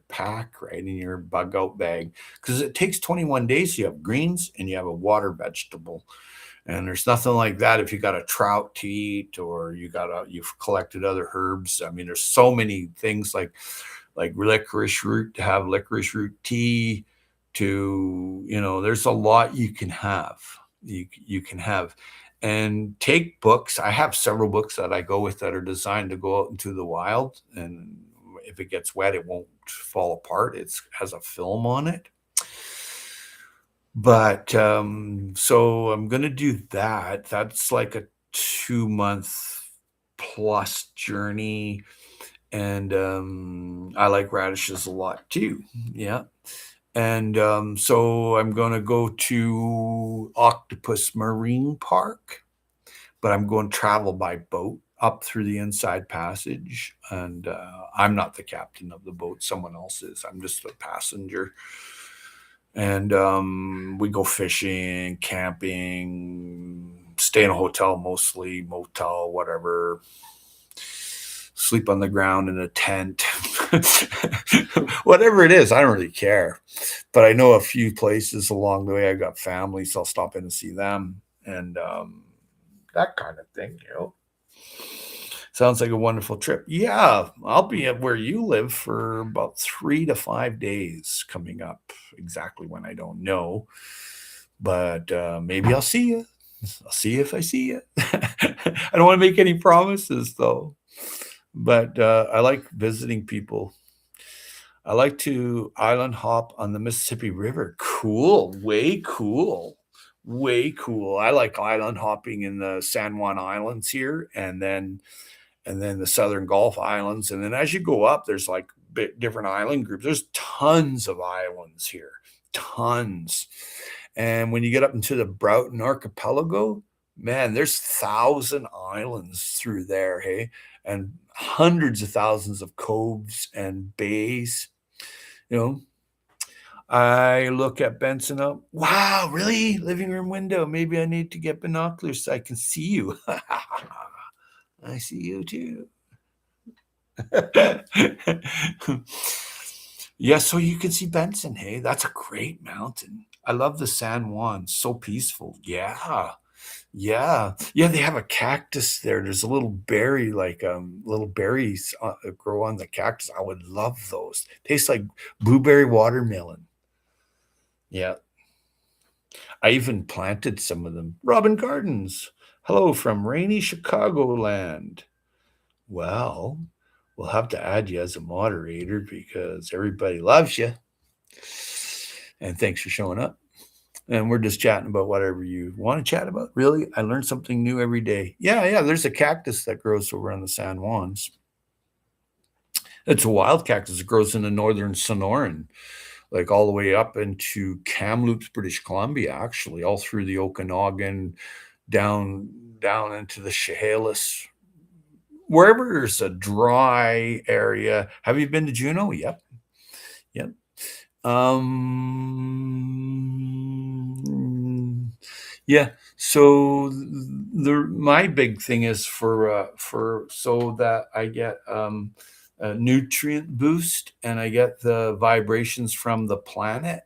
pack, right, in your bug out bag, because it takes 21 days. You have greens and you have a water vegetable, and there's nothing like that if you got a trout to eat or you've collected other herbs. I mean, there's so many things like licorice root to have licorice root tea. To there's a lot you can have. You can have and take books. I have several books that I go with that are designed to go out into the wild, and if it gets wet, it won't fall apart. It has a film on it. But so I'm gonna do that. That's like a 2-month plus journey, and I like radishes a lot too. Yeah. And so I'm going to go to Octopus Marine Park, but I'm going to travel by boat up through the Inside Passage. And I'm not the captain of the boat, someone else is. I'm just a passenger. And we go fishing, camping, stay in a hotel, mostly motel, whatever. Sleep on the ground in a tent. Whatever it is, I don't really care. But I know a few places along the way. I got family, so I'll stop in and see them, and that kind of thing. Sounds like a wonderful trip. Yeah, I'll be at where you live for about 3 to 5 days coming up. Exactly when, I don't know, but maybe I'll see you. I'll see you if I see you. I don't want to make any promises though, but I like visiting people. I like to island hop on the Mississippi River. Cool, way cool, way cool. I like island hopping in the San Juan Islands here, and then the Southern Gulf Islands, and then as you go up, there's like different island groups. There's tons of islands here, tons. And when you get up into the Broughton Archipelago, man, there's 1,000 islands through there, hey, and hundreds of thousands of coves and bays. You know, I look at Benson up. Wow, really? Living room window. Maybe I need to get binoculars so I can see you. I see you too. Yeah, so you can see Benson. Hey, that's a great mountain. I love the San Juan. So peaceful. Yeah. Yeah. Yeah, they have a cactus there. There's a little berry, like little berries grow on the cactus. I would love those. Tastes like blueberry watermelon. Yeah. I even planted some of them. Robin Gardens. Hello from rainy Chicagoland. Well, we'll have to add you as a moderator because everybody loves you. And thanks for showing up. And we're just chatting about whatever you want to chat about. Really, I learn something new every day. Yeah. There's a cactus that grows over on the San Juans. It's a wild cactus. It grows in the northern Sonoran, like all the way up into Kamloops, British Columbia, actually, all through the Okanagan, down into the Chehalis. Wherever there's a dry area. Have you been to Juneau? Yep. Yeah. So my big thing is for so that I get a nutrient boost and I get the vibrations from the planet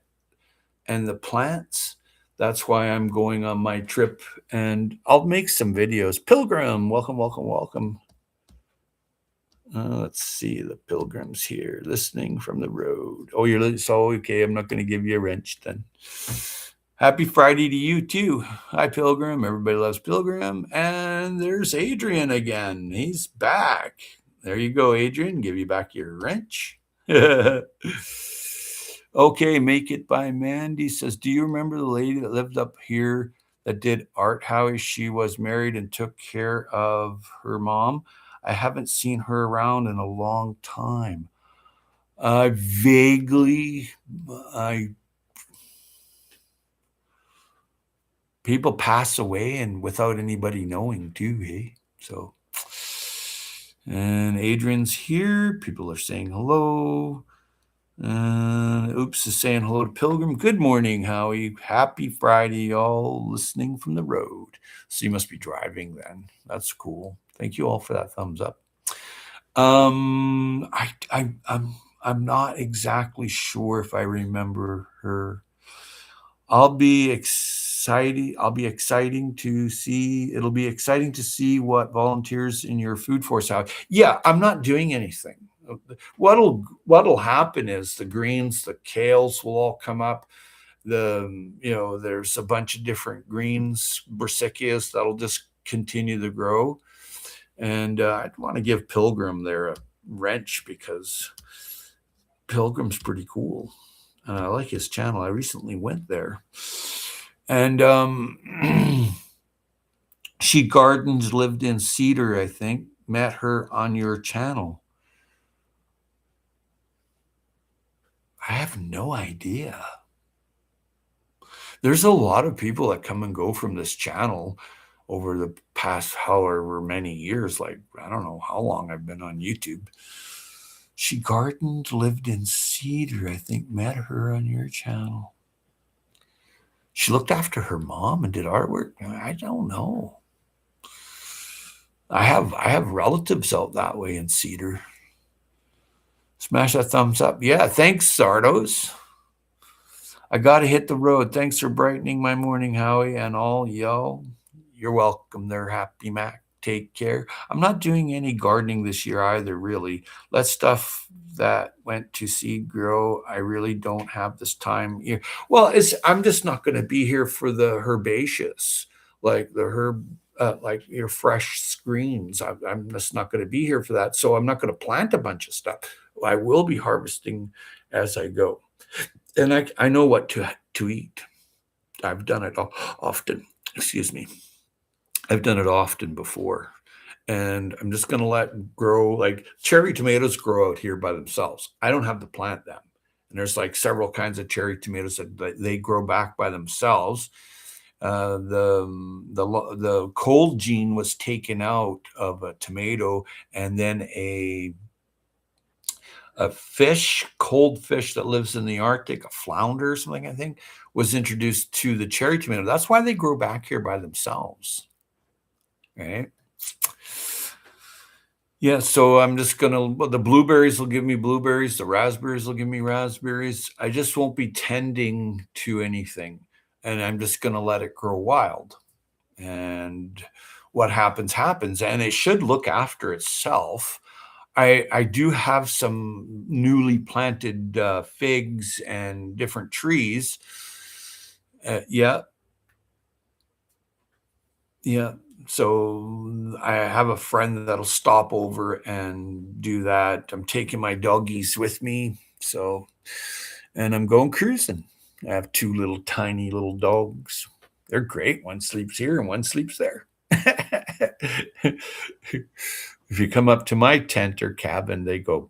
and the plants. That's why I'm going on my trip, and I'll make some videos. Pilgrim, welcome, welcome, welcome. Let's see the pilgrims here listening from the road. Oh, so okay. I'm not going to give you a wrench then. Happy Friday to you too. Hi, Pilgrim. Everybody loves Pilgrim. And there's Adrian again. He's back. There you go, Adrian. Give you back your wrench. Okay, Make It by Mandy says, do you remember the lady that lived up here that did art? How she was married and took care of her mom? I haven't seen her around in a long time. Vaguely, I people pass away and without anybody knowing too, hey? So, and Adrian's here. People are saying hello. Oops is saying hello to Pilgrim. Good morning, Howie. Happy Friday, all listening from the road. So you must be driving then. That's cool. Thank you all for that thumbs up. I'm not exactly sure if I remember her. It'll be exciting to see what volunteers in your food force have. Yeah, I'm not doing anything. What'll happen is the greens, the kales will all come up. There's a bunch of different greens, brassicas that'll just continue to grow. And I'd want to give Pilgrim there a wrench because Pilgrim's pretty cool. And I like his channel. I recently went there. And she gardens, lived in Cedar, I think. Met her on your channel. I have no idea. There's a lot of people that come and go from this channel over the past however many years. Like, I don't know how long I've been on YouTube. She gardened, lived in Cedar, I think. Met her on your channel. She looked after her mom and did artwork. I don't know. I have relatives out that way in Cedar. Smash that thumbs up. Yeah, thanks, Sardos. I got to hit the road. Thanks for brightening my morning, Howie, and all y'all. You're welcome there, Happy Mac. Take care. I'm not doing any gardening this year either, really. Let stuff that went to seed grow. I really don't have this time here. Well, I'm just not going to be here for the herbaceous, like the like your fresh screens. I'm just not going to be here for that. So I'm not going to plant a bunch of stuff. I will be harvesting as I go. And I know what to eat. I've done it often. Excuse me. I've done it often before. And I'm just going to let grow. Like cherry tomatoes grow out here by themselves. I don't have to plant them. And there's like several kinds of cherry tomatoes that they grow back by themselves. The cold gene was taken out of a tomato, and then a cold fish that lives in the Arctic, a flounder or something, I think, was introduced to the cherry tomato. That's why they grow back here by themselves. Right? Yeah, so I'm just the blueberries will give me blueberries, the raspberries will give me raspberries. I just won't be tending to anything, and I'm just going to let it grow wild. And what happens, and it should look after itself. I do have some newly planted figs and different trees. Yeah. So I have a friend that'll stop over and do that. I'm taking my doggies with me. And I'm going cruising. I have two little tiny little dogs. They're great. One sleeps here and one sleeps there. If you come up to my tent or cabin, they go,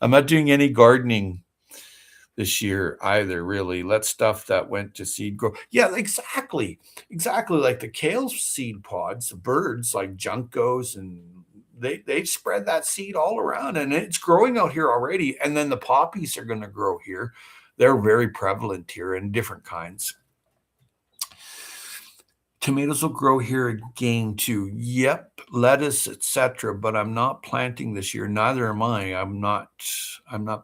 I'm not doing any gardening this year either, really. Let stuff that went to seed grow. Yeah, exactly. Like the kale seed pods, the birds like juncos, and they spread that seed all around, and it's growing out here already. And then the poppies are going to grow here. They're very prevalent here in different kinds. Tomatoes will grow here again too. Yep, lettuce, etc. But I'm not planting this year. Neither am I. I'm not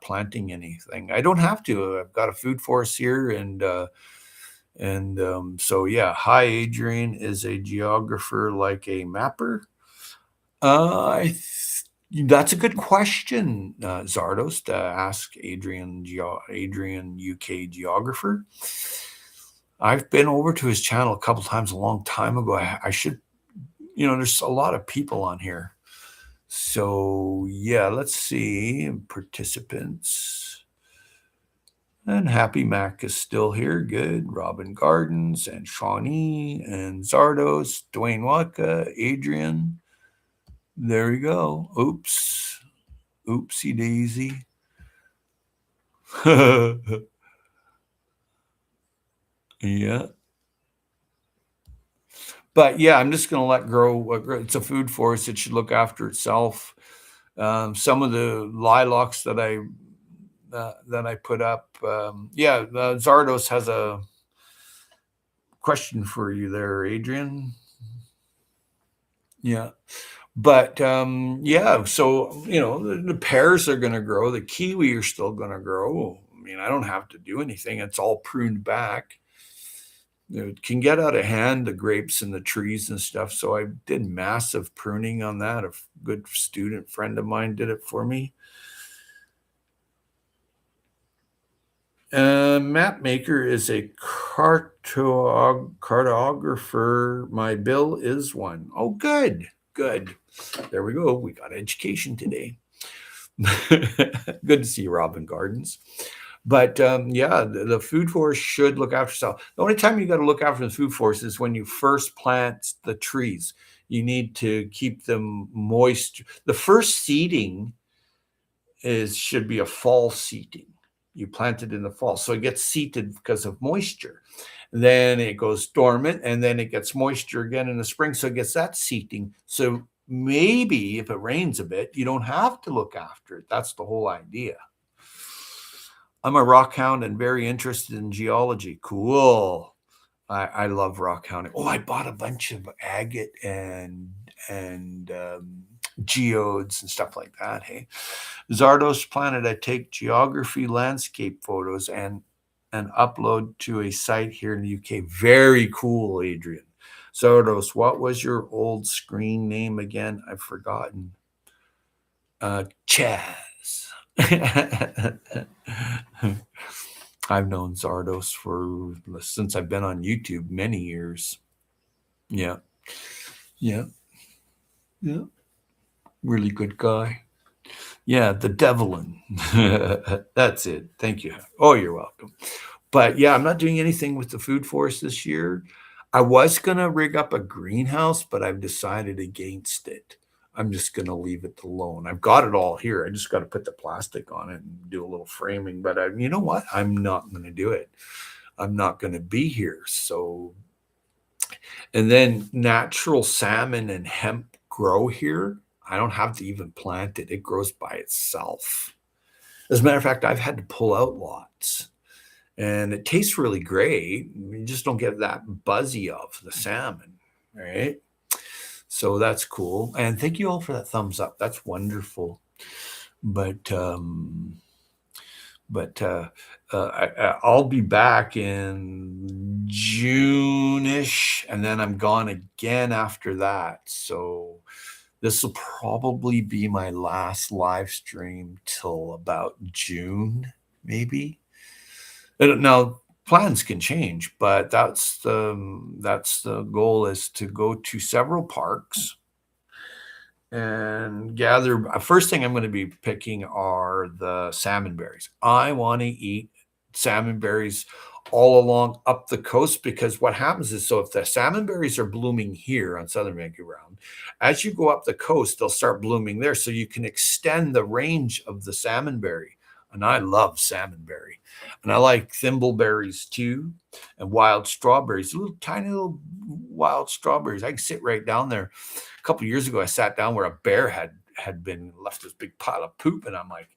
planting anything. I don't have to. I've got a food forest here, so yeah. Hi, Adrian is a geographer like a mapper. That's a good question, Zardos, to ask Adrian, UK geographer. I've been over to his channel a couple times a long time ago. I should, there's a lot of people on here. So yeah, let's see participants. And Happy Mac is still here. Good. Robin Gardens and Shawnee and Zardos, Dwayne Waka, Adrian. There we go. Oops. Oopsie daisy. Yeah. But yeah, I'm just going to let grow. It's a food forest. It should look after itself. Some of the lilacs that I put up. Zardos has a question for you there, Adrian. Yeah. But yeah, so the pears are going to grow. The kiwi are still going to grow. I mean, I don't have to do anything. It's all pruned back. It can get out of hand, the grapes and the trees and stuff. So I did massive pruning on that. A good student friend of mine did it for me. Map maker is a cartographer. My bill is one. Oh, good. There we go. We got education today. Good to see you, Robin Gardens. But yeah, the food forest should look after itself. The only time you got to look after the food forest is when you first plant the trees. You need to keep them moist. The first seeding should be a fall seeding. You plant it in the fall, so it gets seeded because of moisture. Then it goes dormant, and then it gets moisture again in the spring, so it gets that seeding. So maybe if it rains a bit, you don't have to look after it. That's the whole idea. I'm a rock hound and very interested in geology. Cool. I love rock hounding. Oh, I bought a bunch of agate and geodes and stuff like that. Hey, Zardos Planet. I take geography landscape photos and upload to a site here in the UK. Very cool, Adrian. Zardos, what was your old screen name again? I've forgotten. Chaz. I've known Zardos since I've been on YouTube many years. Yeah. Really good guy. Yeah, the Devilin. That's it. Thank you. Oh, you're welcome. But yeah, I'm not doing anything with the food forest this year. I was going to rig up a greenhouse, but I've decided against it. I'm just going to leave it alone. I've got it all here. I just got to put the plastic on it and do a little framing. But you know what? I'm not going to do it. I'm not going to be here. So, and then natural salmon and hemp grow here. I don't have to even plant it. It grows by itself. As a matter of fact, I've had to pull out lots. And it tastes really great. You just don't get that buzzy of the salmon, right? So that's cool. And thank you all for that thumbs up. That's wonderful. But I'll be back in June-ish, and then I'm gone again after that. So this will probably be my last live stream till about June, maybe. Now plans can change, but that's the goal, is to go to several parks and gather. First thing I'm going to be picking are the salmon berries. I want to eat salmon berries all along up the coast, because what happens is, so if the salmon berries are blooming here on southern Vancouver Island, as you go up the coast, they'll start blooming there, so you can extend the range of the salmon berry. And I love salmonberry. And I like thimbleberries too, and wild strawberries, tiny little wild strawberries. I can sit right down there. A couple of years ago, I sat down where a bear had been left this big pile of poop, and I'm like,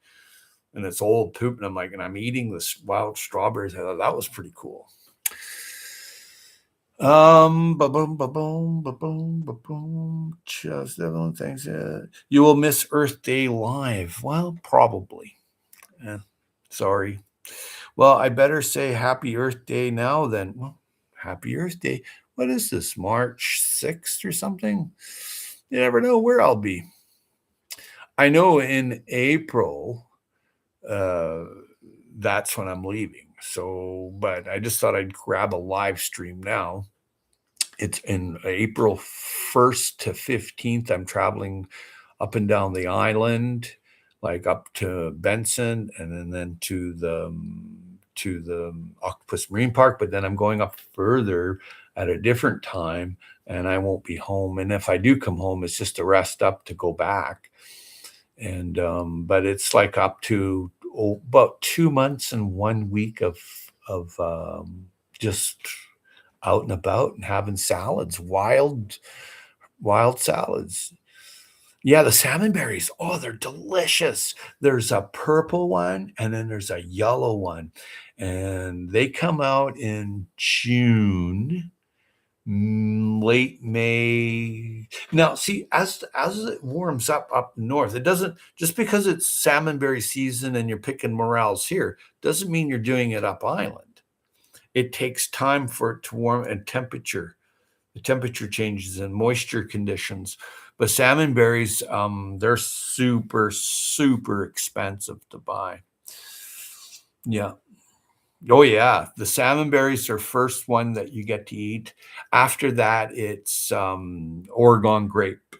and it's old poop, and I'm like, and I'm eating this wild strawberries. I thought that was pretty cool. Just everyone thinks you will miss Earth Day live. Well, probably. Sorry. Well, I better say happy Earth Day now then. Well, happy Earth Day. What is this, March 6th or something? You never know where I'll be. I know in April, uh, that's when I'm leaving. So, but I just thought I'd grab a live stream now. It's in April 1st to 15th. I'm traveling up and down the island, like up to Benson, and then to the Octopus Marine Park. But then I'm going up further at a different time, and I won't be home. And if I do come home, it's just to rest up to go back. And but it's like up to about 2 months and 1 week of just out and about and having salads, wild salads. Yeah, the salmon berries. Oh, they're delicious. There's a purple one and then there's a yellow one. And they come out in June, late May. Now, see, as it warms up north, it doesn't just because it's salmonberry season and you're picking morels here, doesn't mean you're doing it up island. It takes time for it to warm and the temperature changes and moisture conditions. But salmon berries, they're super expensive to buy. Yeah. Oh yeah, the salmon berries are first one that you get to eat. After that, it's Oregon grape.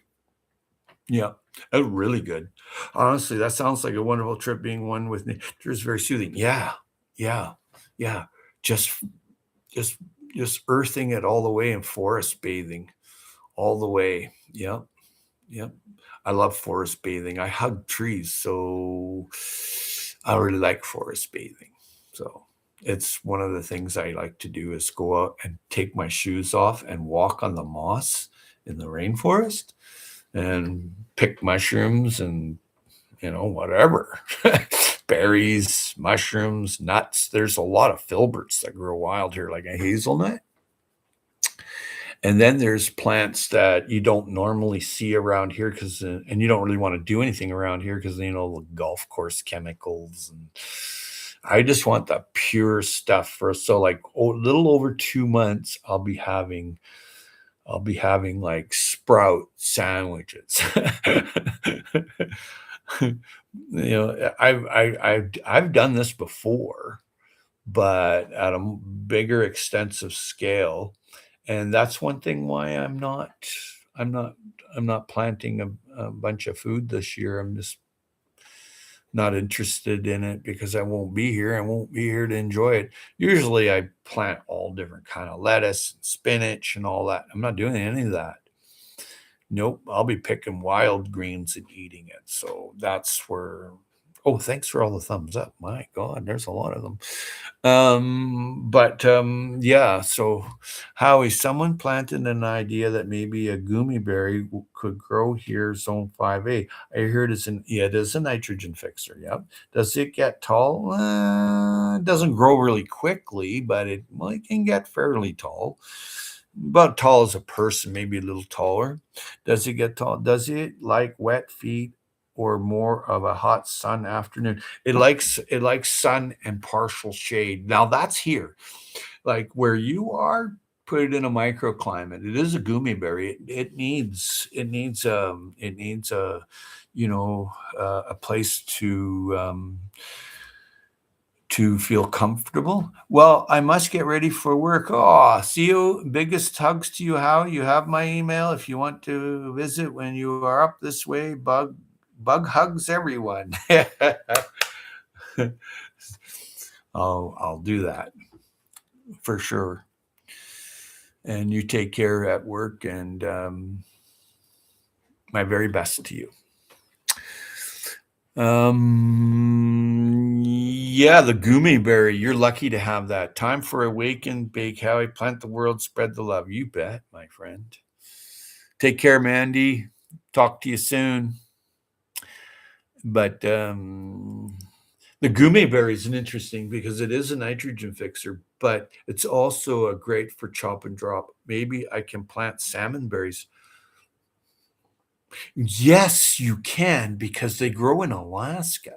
Yeah, oh, really good. Honestly, that sounds like a wonderful trip. Being one with nature is very soothing. Yeah, yeah, yeah. Just, just, just earthing it all the way and forest bathing all the way. Yeah, yeah. I love forest bathing. I hug trees, so I really like forest bathing. So it's one of the things I like to do is go out and take my shoes off and walk on the moss in the rainforest and pick mushrooms and whatever. Berries, mushrooms, nuts. There's a lot of filberts that grow wild here, like a hazelnut. And then there's plants that you don't normally see around here and you don't really want to do anything around here because the golf course chemicals. And I just want the pure stuff first. So like a little over 2 months, I'll be having like sprout sandwiches. I've done this before, but at a bigger, extensive scale. And that's one thing why I'm not I'm not planting a bunch of food this year. I'm just not interested in it because I won't be here. I won't be here to enjoy it. Usually I plant all different kind of lettuce and spinach and all that. I'm not doing any of that. Nope, I'll be picking wild greens and eating it. So that's where. Oh, thanks for all the thumbs up. My God, there's a lot of them. But yeah. So, Howie, someone planted an idea that maybe a gummy berry could grow here, Zone 5A. I heard it is a nitrogen fixer. Yep. Does it get tall? It doesn't grow really quickly, but it can get fairly tall. About tall as a person, maybe a little taller. Does it get tall? Does it like wet feet or more of a hot sun afternoon? It likes sun and partial shade. Now that's here. Like where you are, put it in a microclimate. It is a gummy berry. It needs a place to feel comfortable. Well, I must get ready for work. Oh, see you. Biggest hugs to you, How you have my email if you want to visit when you are up this way. Bug hugs, everyone. I'll do that for sure. And you take care at work, and my very best to you. Yeah, the gummy berry. You're lucky to have that. Time for awaken, bake, Howie, plant the world, spread the love. You bet, my friend. Take care, Mandy. Talk to you soon. But the gummy berry is interesting because it is a nitrogen fixer, but it's also a great for chop and drop. Maybe I can plant salmon berries. Yes, you can because they grow in Alaska.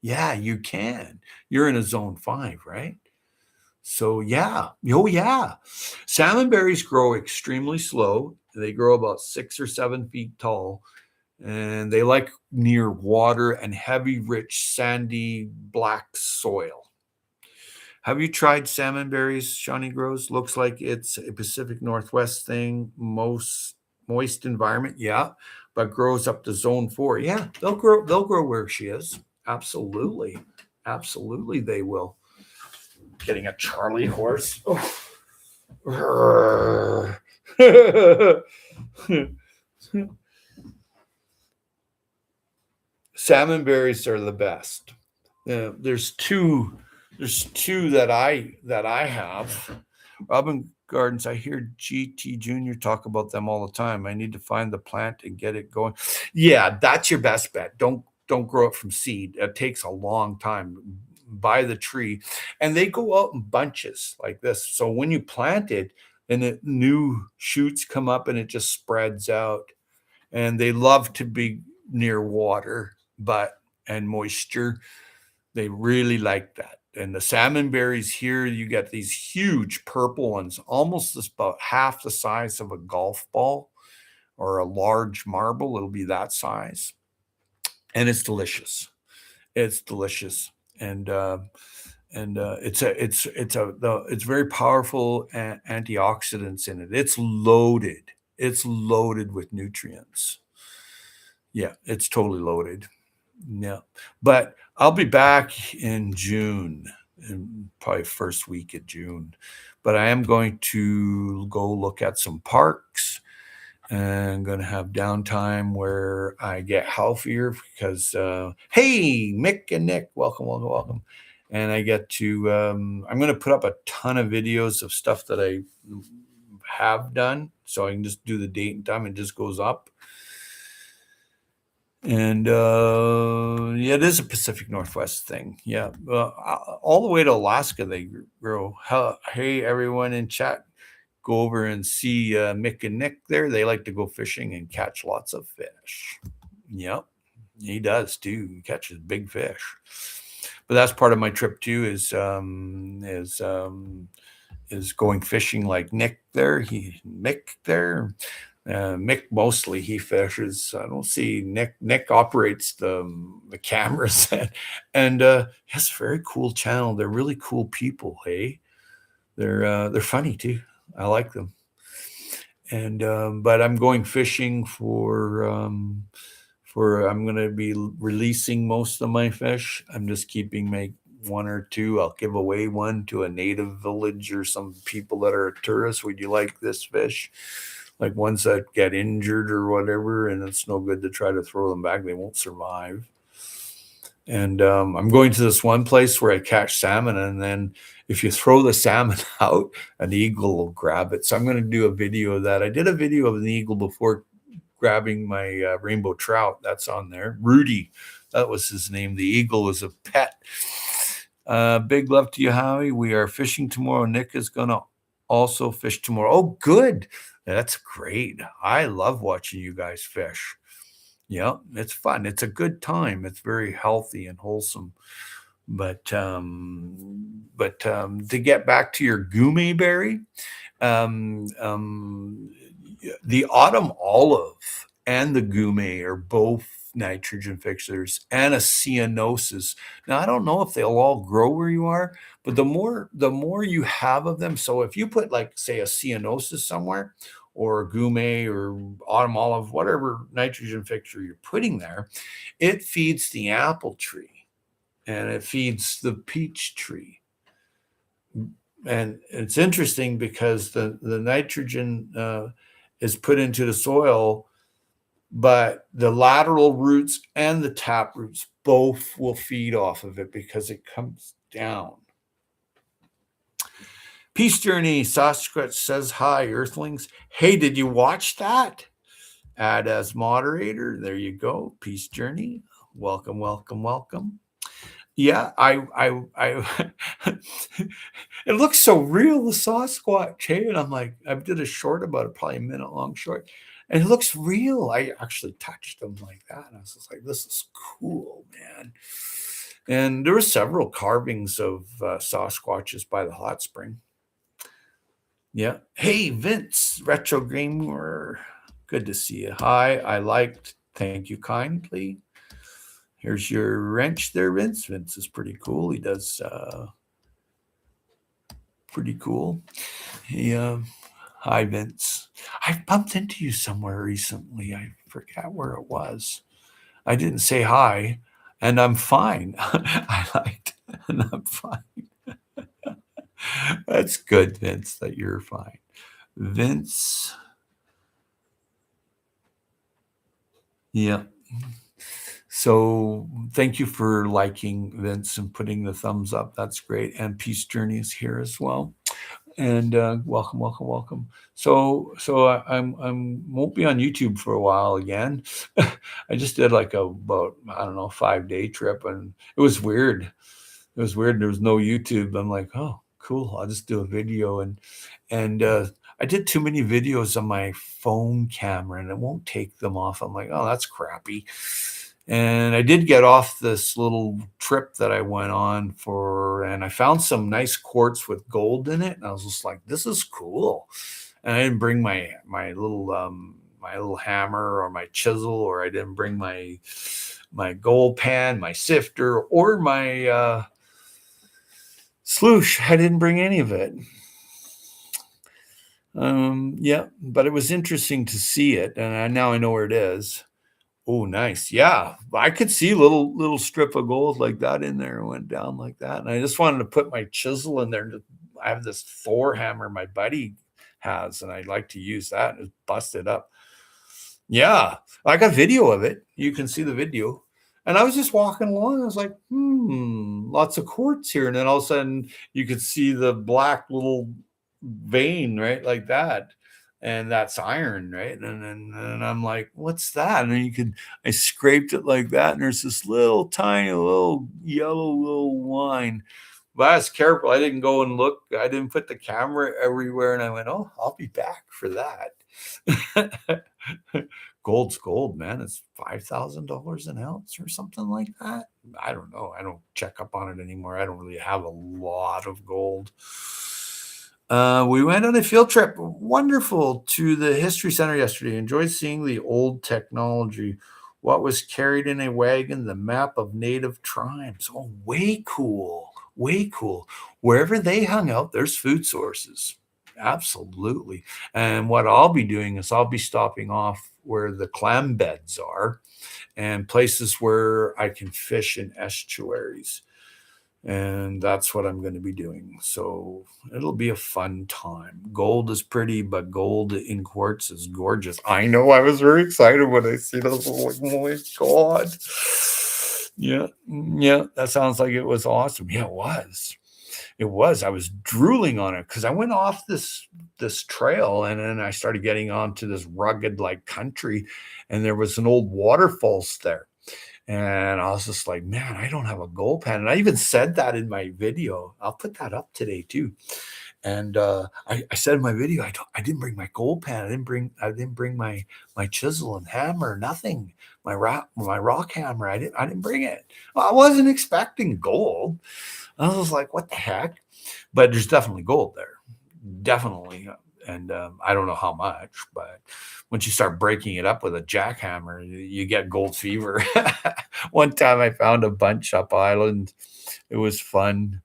Yeah, you can. You're in a zone 5, right? So yeah. Oh yeah. Salmon berries grow extremely slow. They grow about 6 or 7 feet tall. and they like near water and heavy, rich, sandy, black soil. Have you tried salmon berries, Shawnee Grows? Looks like it's a Pacific Northwest thing, most moist environment. Yeah, but grows up to zone 4. Yeah, they'll grow where she is. Absolutely. Absolutely they will. Getting a Charlie horse. Oh. Salmon berries are the best. There's two that I have. Robin Gardens. I hear GT Junior talk about them all the time. I need to find the plant and get it going. Yeah, that's your best bet. Don't grow it from seed. It takes a long time. Buy the tree, and they go out in bunches like this. So when you plant it, and new shoots come up, and it just spreads out. And they love to be near water, and moisture. They really like that. And the salmon berries here, you get these huge purple ones, almost about half the size of a golf ball or a large marble. It'll be that size. And it's delicious. It's delicious. And it's very powerful antioxidants in it. It's loaded. It's loaded with nutrients. Yeah, it's totally loaded. Yeah, but I'll be back in June, in probably first week of June. But I am going to go look at some parks, and I'm going to have downtime where I get healthier because, hey, Mick and Nick, welcome, welcome, welcome. And I get to, I'm going to put up a ton of videos of stuff that I have done. So I can just do the date and time. It just goes up. And yeah, it is a Pacific Northwest thing. Yeah, all the way to Alaska they grow. Hey, everyone in chat, go over and see Mick and Nick there. They like to go fishing and catch lots of fish. Yep, he does too. He catches big fish. But that's part of my trip too. Is going fishing like Nick there. Mick there. Mick mostly he fishes. I don't see Nick. Nick operates the cameras and he has a very cool channel. They're really cool people. Hey, they're funny too. I like them. And but I'm going fishing for I'm going to be releasing most of my fish. I'm just keeping my one or two. I'll give away one to a native village or some people that are tourists. Would you like this fish? Like ones that get injured or whatever, and it's no good to try to throw them back. They won't survive. And I'm going to this one place where I catch salmon, and then if you throw the salmon out, an eagle will grab it. So I'm going to do a video of that. I did a video of an eagle before grabbing my rainbow trout. That's on there. Rudy, that was his name. The eagle was a pet. Big love to you, Howie. We are fishing tomorrow. Nick is going to also fish tomorrow. Oh, good. That's great. I love watching you guys fish. Yeah, it's fun. It's a good time. It's very healthy and wholesome. But to get back to your gourmet berry, the autumn olive and the gourmet are both nitrogen fixers and a ceanosis. Now I don't know if they'll all grow where you are, but the more you have of them. So if you put like say a ceanosis somewhere, or a gourmet or autumn olive, whatever nitrogen fixture you're putting there, it feeds the apple tree and it feeds the peach tree. And it's interesting because the nitrogen is put into the soil, but the lateral roots and the tap roots both will feed off of it because it comes down. Peace Journey, Sasquatch says hi, Earthlings. Hey, did you watch that? Add as moderator. There you go. Peace Journey. Welcome, welcome, welcome. Yeah, I it looks so real, the Sasquatch. Hey, and I'm like, I did a short about it, probably a minute long short, and it looks real. I actually touched them like that, and I was just like, this is cool, man. And there were several carvings of Sasquatches by the hot spring. Yeah. Hey, Vince, Retro Gamer. Good to see you. Hi. I liked Thank you kindly. Here's your wrench there, Vince. Vince is pretty cool. He does pretty cool. He, hi, Vince. I've bumped into you somewhere recently. I forgot where it was. I didn't say hi, and I'm fine. I liked, and I'm fine. That's good, Vince, that you're fine. Vince, yeah. So thank you for liking, Vince, and putting the thumbs up. That's great. And Peace Journey is here as well. And welcome, welcome, welcome. So I won't be on YouTube for a while again. I just did like about I don't know 5-day trip, and it was weird. It was weird. There was no YouTube. I'm like, oh, cool. I'll just do a video, and I did too many videos on my phone camera, and it won't take them off. I'm like, oh, that's crappy. And I did get off this little trip that I went on for, and I found some nice quartz with gold in it, and I was just like, "This is cool." And I didn't bring my little hammer or my chisel, or I didn't bring my gold pan, my sifter, or my sloosh. I didn't bring any of it. Yeah, but it was interesting to see it, and now I know where it is. Oh, nice. Yeah, I could see little strip of gold like that in there. It went down like that, and I just wanted to put my chisel in there. I have this Thor hammer my buddy has, and I'd like to use that and bust it up. Yeah, I got video of it. You can see the video. And I was just walking along. I was like, lots of quartz here. And then all of a sudden, you could see the black little vein, right? Like that. And that's iron, right? And I'm like, what's that? And then I scraped it like that. And there's this little tiny little yellow little line. But I was careful. I didn't go and look. I didn't put the camera everywhere. And I went, oh, I'll be back for that. Gold's gold, man. It's $5,000 an ounce or something like that. I don't know. I don't check up on it anymore. I don't really have a lot of gold. We went on a field trip, wonderful, to the History Center yesterday. Enjoyed seeing the old technology. What was carried in a wagon? The map of native tribes. Oh, way cool. Way cool. Wherever they hung out, there's food sources. Absolutely. And what I'll be doing is I'll be stopping off where the clam beds are and places where I can fish in estuaries. And that's what I'm going to be doing. So it'll be a fun time. Gold is pretty, but gold in quartz is gorgeous. I know. I was very excited when I see those. Like, oh my God. Yeah. Yeah. That sounds like it was awesome. Yeah, it was. It was. I was drooling on it because I went off this trail, and then I started getting onto this rugged like country, and there was an old waterfalls there. And I was just like, man, I don't have a gold pan. And I even said that in my video. I'll put that up today too. And I said in my video, I didn't bring my gold pan. I didn't bring my chisel and hammer. Nothing. My rock hammer. I didn't bring it. Well, I wasn't expecting gold. I was like, what the heck? But there's definitely gold there. Definitely. And I don't know how much, but once you start breaking it up with a jackhammer, you get gold fever. One time I found a bunch up island. It was fun.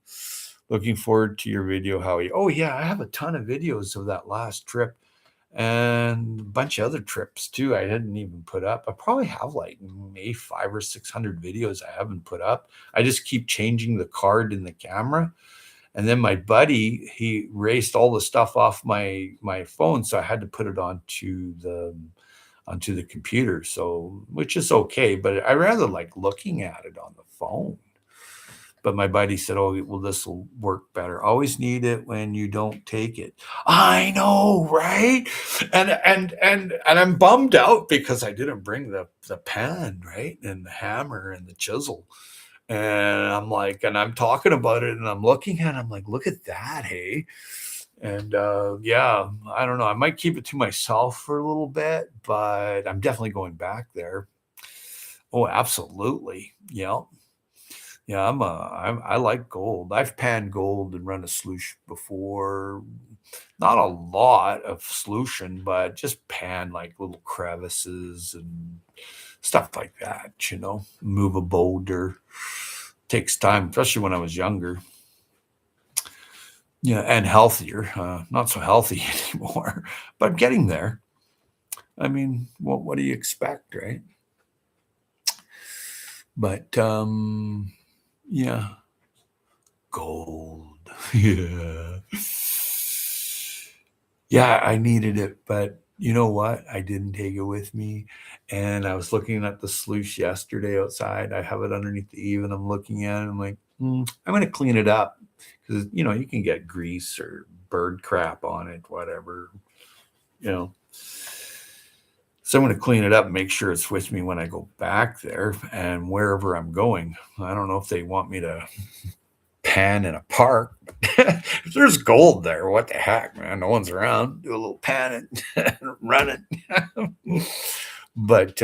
Looking forward to your video, Howie. Oh, yeah, I have a ton of videos of that last trip and a bunch of other trips too. I didn't even put up. I probably have like maybe 500 or 600 videos I haven't put up. I just keep changing the card in the camera. And then my buddy, he erased all the stuff off my phone, so I had to put it onto the computer. So, which is okay, but I rather like looking at it on the phone. But my buddy said, "Oh, well, this will work better. Always need it when you don't take it." I know, right? And I'm bummed out because I didn't bring the pen, right, and the hammer and the chisel. And I'm like, and I'm talking about it, and I'm looking at it, I'm like, look at that, hey. And yeah, I don't know. I might keep it to myself for a little bit, but I'm definitely going back there. Oh, absolutely. Yeah. Yeah, I like gold. I've panned gold and run a sluice before. Not a lot of solution, but just pan like little crevices and stuff like that, move a boulder. Takes time, especially when I was younger. Yeah, and healthier. Not so healthy anymore, but getting there. I mean, what do you expect, right? But yeah, gold. Yeah. Yeah, I needed it, but you know what? I didn't take it with me. And I was looking at the sluice yesterday outside. I have it underneath the eave, and I'm looking at it. I'm like, I'm going to clean it up because, you can get grease or bird crap on it, whatever, you know. So I'm going to clean it up and make sure it's with me when I go back there and wherever I'm going. I don't know if they want me to pan in a park. If there's gold there, what the heck, man? No one's around. Do a little pan and run it. but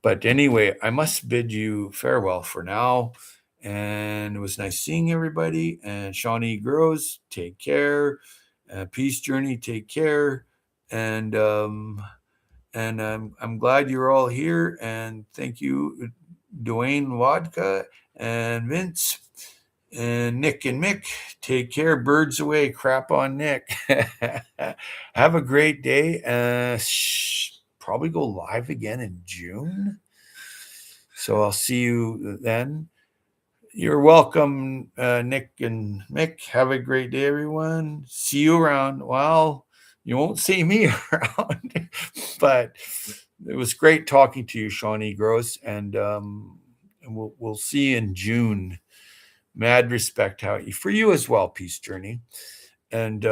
but anyway, I must bid you farewell for now. And it was nice seeing everybody. And Shawnee Grows, take care. Peace Journey, take care. And I'm glad you're all here. And thank you, Dwayne Wadka and Vince. And Nick and Mick, take care. Birds away. Crap on Nick. Have a great day. Probably go live again in June. So I'll see you then. You're welcome, Nick and Mick. Have a great day, everyone. See you around. Well, you won't see me around, but it was great talking to you, Shawnee Gross, and we'll see you in June. Mad respect for you as well, Peace Journey. And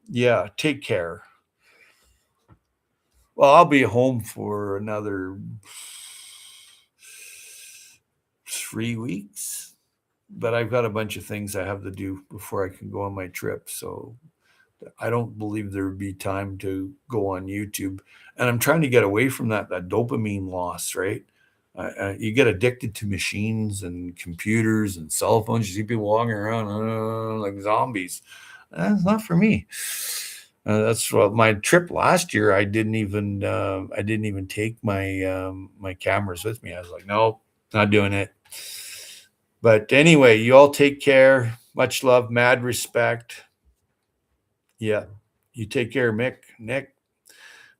yeah, take care. Well, I'll be home for another 3 weeks, but I've got a bunch of things I have to do before I can go on my trip. So I don't believe there would be time to go on YouTube. And I'm trying to get away from that dopamine loss, right? You get addicted to machines and computers and cell phones. You see people walking around like zombies. That's not for me. That's what my trip last year. I didn't even take my cameras with me. I was like, nope, not doing it. But anyway, you all take care. Much love, mad respect. Yeah, you take care, Mick. Nick,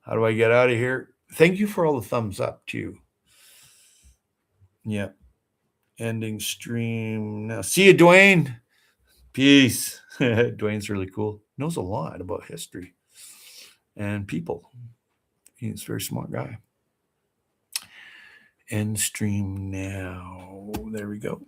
how do I get out of here? Thank you for all the thumbs up too. Yeah. Ending stream now. See you, Dwayne. Peace. Dwayne's really cool. Knows a lot about history and people. He's a very smart guy. End stream now. There we go.